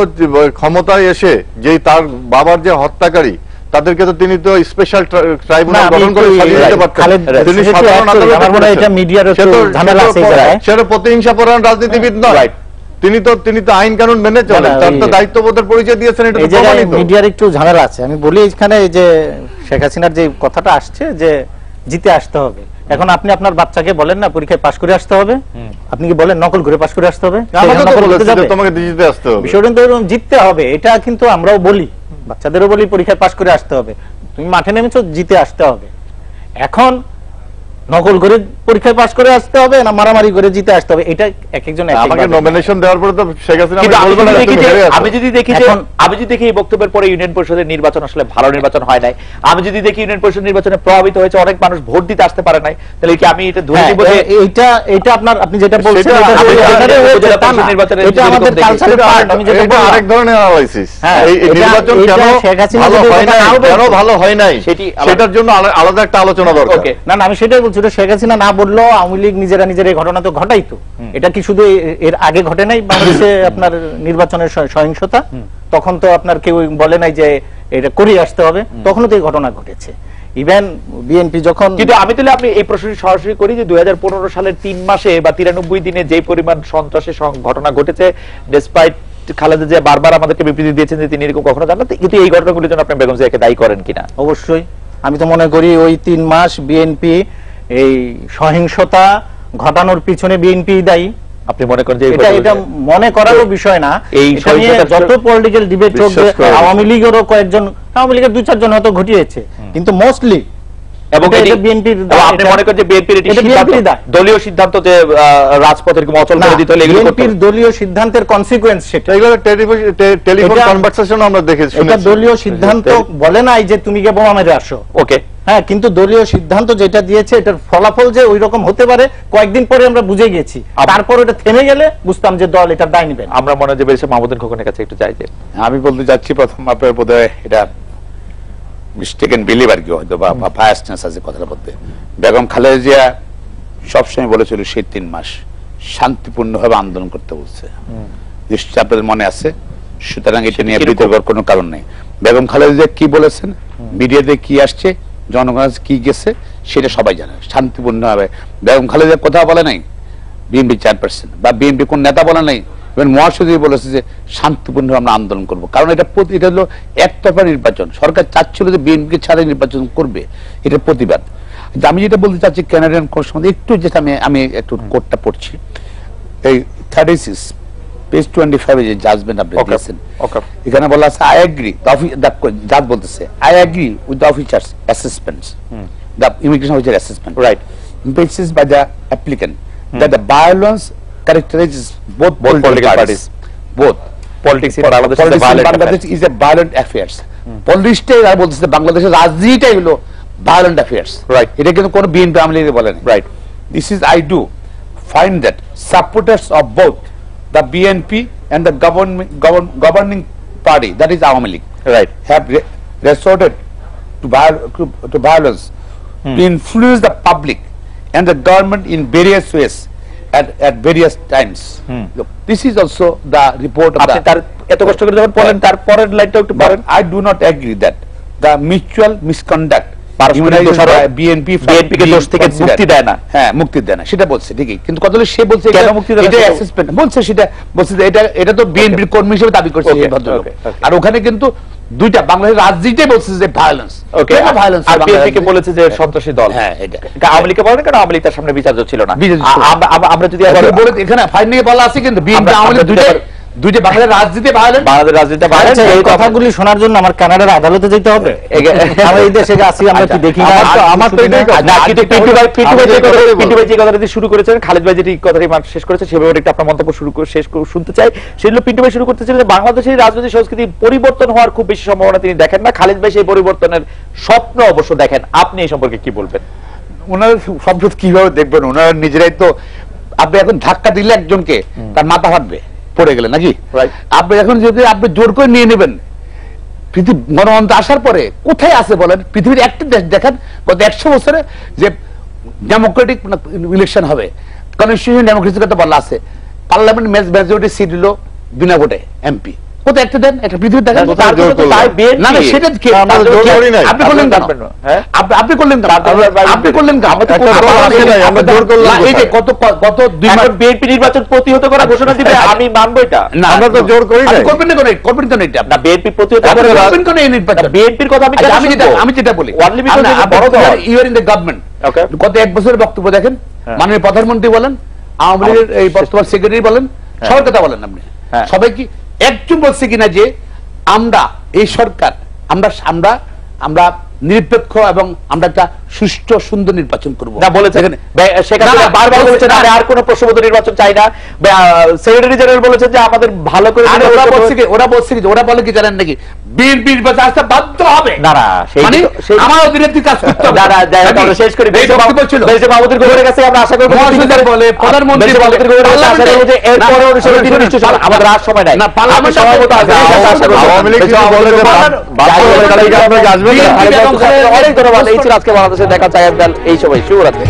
ক্ষমতায় এসে যে তার বাবার যে হত্যাকারী, তাদেরকে তো তিনি তো স্পেশাল ট্রাইব্যুনাল গঠন করে সাজিয়ে দিতে পারতেন। তিনি সাধারণ সেটা প্রতিহিংসাপরায়ণ রাজনীতিবিদ নয়, তিনি তো আইন কানুন মেনে চলেন, তার তো দায়িত্ববোধের পরিচয় দিয়েছেন। এটা মিডিয়ার একটু ঝামেলা আছে। আমি বলি এখানে যে শেখ হাসিনার যে কথাটা আসছে যে জিতে আসতে হবে, এখন আপনি আপনার বাচ্চাকে বলেন না পরীক্ষায় পাশ করে আসতে হবে? আপনি কি বলেন নকল করে পাশ করে আসতে হবে? জিততে হবে, এটা কিন্তু আমরাও বলি, বাচ্চাদেরও বলি পরীক্ষায় পাশ করে আসতে হবে। তুমি মাঠে নেমেছো, জিতে আসতে হবে। এখন নকল করে পরীক্ষায় পাশ করে আসতে হবে না মারামারি করে জিতে আসতে হবে? এটা এক একজন আমাকে নমিনেশন দেওয়ার পরে তো শেখ হাসিনা আমি যদি দেখি এই বক্তব্যের পরে ইউনিয়ন পরিষদের নির্বাচন আসলে ভালো নির্বাচন হয় নাই, আমি যদি দেখি ইউনিয়ন পরিষদ নির্বাচনে প্রভাবিত হয়েছে, অনেক মানুষ ভোট দিতে আসতে পারে নাই, তাহলে কি আমি এটা ধরে নিব যে এইটা আপনার আপনি যেটা বলছেন এটা আমাদের কালচারের পার্ট? আমি যেটা বললাম আরেক ধরনের অ্যানালাইসিস। এই নির্বাচন কেন ভালো হয় নাই সেটার জন্য আলাদা একটা আলোচনা দরকার। না না, আমি সেটাই বলছি, শেখ হাসিনা না বললেও আওয়ামী লীগ নিজেরা নিজের এই ঘটনা তো ঘটাইতো। এটা কি শুধু এর আগে ঘটে নাই বাংলাদেশে আপনার নির্বাচনের সহিংসতা? তখন তো আপনার কেউ বলে নাই যে এটা করে আসতে হবে, তখনও তো এই ঘটনা ঘটেছে। ইভেন বিএনপি যখন, কিন্তু আমি তাহলে আপনি এই প্রশ্নটি সরাসরি করি যে 2015 সালের 3 মাসে বা 93 দিনে যে পরিমাণ সন্ত্রাসের ঘটনা ঘটেছে, ডেসপাইট খালেদা জিয়া বারবার আমাদেরকে বিবৃতি দিয়েছেন যে তিনি এরকম কখনো জানেন, কিন্তু এই ঘটনাগুলির জন্য আপনি বেগম জিয়াকে দায়ী করেন কিনা? অবশ্যই। আমি তো মনে করি ওই 3 মাস বিএনপি এই সহিংসতা ঘটানোর পিছনে বিএনপি দায়ী। আপনি মনে করেন যে এটা মনে করারও বিষয় না। এই যত পলিটিক্যাল ডিবেট হোক, আওয়ামী লীগেরও কয়েকজন, আওয়ামী লীগের 2-4 জন হয়তো ঘটিয়েছে, কিন্তু মোস্টলি দলীয় সিদ্ধান্ত যে রাজপথের অচল করে দিতে হলে বিএনপির দলীয় সিদ্ধান্তের কনসিকুয়েন্স সেটা। এগুলো টেলিফোন কনভারসেশন আমরা দেখেছি। এটা দলীয় সিদ্ধান্ত বলে নাই যে তুমি গিয়ে বোমা মেরে আসো, ওকে, হ্যাঁ, কিন্তু দলীয় সিদ্ধান্ত যেটা দিয়েছে এটার ফলাফল যে ওই রকম হতে পারে কয়েকদিন পরে আমরা বুঝে গেছি। তারপর এটা থেমে গেলে বুঝতাম যে দল এটার দায় নেবেন। আমরা মনে যে বেশি মাহমুদুল খোকনের কাছে একটু চাই যে আমি বলতে যাচ্ছি, প্রথম আপনার বোধহয় এটা মিস্টেকেন বিলিভ আর কি হয়তো বা বায়াসনেস আছে কথার মধ্যে। বেগম খালেদা জিয়া সবসময় বলেছিল সেই 3 মাস শান্তিপূর্ণভাবে আন্দোলন করতে বলছে, নিশ্চয়ই আপনাদের মনে আছে। সুতরাং এটা নিয়ে বিতর্কের কোনো কারণ নেই। বেগম খালেদা জিয়া কি বলেছেন, মিডিয়াতে কি আসছে, জনগণ কি গেছে, সেটা সবাই জানে। শান্তিপূর্ণভাবে বেগম খালেদা জিয়া কথা বলে নাই বিএনপি চেয়ারপারসন বা বিএনপি কোন নেতা বলে নাই, এবং মহাসচিব বলেছে যে শান্তিপূর্ণভাবে আমরা আন্দোলন করবো। কারণ এটা হলো একতরফা নির্বাচন, সরকার চাচ্ছিল যে বিএনপি ছাড়া নির্বাচন করবে, এটা প্রতিবাদ। আমি যেটা বলতে চাচ্ছি ক্যানাডিয়ান কোর্ট সম্বন্ধে একটু, যেটা আমি একটু কোর্টটা পড়ছি, এই 36 পেজ 25 যে জাজমেন্ট আপনি দিয়েছেন, এখানে বলা আছে আই এগ্রি, জাজ বলতেছে I agree with the officers assessments, the immigration officer assessment right basis by the applicant that the violence characterizes both political parties, both politics in Bangladesh is a violent affairs. Politics আর বলতেছে বাংলাদেশের রাজনীতিটাই হলো violent affairs, right? এটা কিন্তু কোনো বিএনপি আমলে বলেন, right? This is I do find that supporters of both the BNP and the governing party, that is Awami League, right, have resorted to violence to influence the public and the government in various ways at various times. Look, this is also the report of the এত কষ্ট করে যখন পড়েন তারপরের লাইনটা একটু পড়েন। I do not agree that the mutual misconduct BNP কে দোষ থেকে মুক্তি দেয় না, হ্যাঁ মুক্তি দেয় না, সেটা বলছে ঠিকই, কিন্তু কত সে বলছে কেন মুক্তি দেয় এটা অ্যাসেসমেন্ট বলছে, সেটা বলছে এটা তো বিএনপির কর্মী হিসেবে দাবি করছে এই ভদ্রলোক। আর ওখানে কিন্তু দুইটা বাংলাদেশের রাজনীতিতে বলছে যে ভায়োলেন্স, ওকে ভায়োলেন্স, আর বিএনপি কে বলেছে যে সন্ত্রাসী দল, হ্যাঁ এটা আওয়ামী লীগকে বলে না, কারণ আওয়ামী লীগ তার সামনে বিচার্য ছিল না। আমরা যদি বলে এখানে ফাইনালি বলা আছে কিন্তু বিএনপি আওয়ামী লীগ দুইটা বাংলাদেশের রাজনীতি ভায়োলেন্স, বাংলাদেশের রাজনীতি ভায়োলেন্স। এই কথাগুলি শোনার জন্য আমার কানাডার আদালতে যেতে হবে? আমরা এই দেশে আছি, আমরা কি দেখি না? আমার তো না, কিন্তু পিটু ভাই যে কথাটি শুরু করেছেন, খালেদ ভাই যেটি কথাটি শেষ করেছে, সেভাবে একটু আপনার মন্তব্য শেষ শুনতে চাই। সেগুলো পিটু ভাই শুরু করতেছিলেন যে বাংলাদেশের রাজনৈতিক সংস্কৃতি পরিবর্তন হওয়ার খুব বেশি সম্ভাবনা তিনি দেখেন না। খালেদ ভাই সেই পরিবর্তনের স্বপ্ন অবশ্য দেখেন। আপনি এই সম্পর্কে কি বলবেন? ওনারা স্বপ্ন কিভাবে দেখবেন? ওনারা নিজেরাই তো, আপনি এখন ধাক্কা দিলে একজনকে তার মাথা ফাটবে পড়ে গেলে নাকি, আপনি এখন যদি আপনি জোর করে নিয়ে নেবেন, পৃথিবী গণতন্ত্র আসার পরে কোথায় আছে বলেন? পৃথিবীর একটা দেশ দেখেন গত 100 বছরে যে ডেমোক্রেটিক ইলেকশন হবে, কনস্টিটিউশন ডেমোক্রেসির কথা বলা আছে, পার্লামেন্ট মেজরিটি সিট হলো বিনা ভোটে এমপি, কোথায় একটা দেন একটা পৃথিবীর দেখেন। না না, সেটা আপনি করলেন আপনি করলেন আপনি করলেন এই যে গত 2 মাস বিএনপি নির্বাচন প্রতিহত করা ঘোষণা দিবে, আমি মানবো এটা। না আমরা তো জোর করি না, করবেন না, করবেন তো না, এটা না বিএনপি প্রতিহত করবেন কোন এই নির্বাচন, বিএনপির কথা আমি যেটা বলি, you are in the government, গত 1 বছরের বক্তব্য দেখেন, মাননীয় প্রধানমন্ত্রী বলেন, আওয়ামী লীগের এই বর্তমান সেক্রেটারি বলেন, সবার কথা বলেন আপনি, সবাই কি একজন বলছে কিনা যে আমরা এই সরকার আমরা নিরপেক্ষ এবং আমরা একটা সুষ্ঠু সুন্দর নির্বাচন করব না বলেছে? সেখানে বারবার বলেছেন আর কোনো প্রশ্নবোধ নির্বাচন চাই না। সেক্রেটারি জেনারেল বলেছেন যে আমাদের ভালো করে, ওরা বলে কি জানেন নাকি, বিএনপি নির্বাচন আসতে বাধ্য হবে। না না, মানে আমার অধীনে কাজ করতে হবে। আমরা শেষ করি, বাবুদের গোবরের কাছে আমরা আশা করব বলে প্রধানমন্ত্রী বলে আশা করব যে এরপরে আমাদের আর সময় নাই, না পার্লামেন্ট সভাপতি আছে, আওয়ামী লীগ বলে যে বাধ্য হয়ে আসবে। অনেক ধন্যবাদ। এই ছিল আজকে বাংলাদেশে দেখা চাই এই সবাই শুভরাত্রি।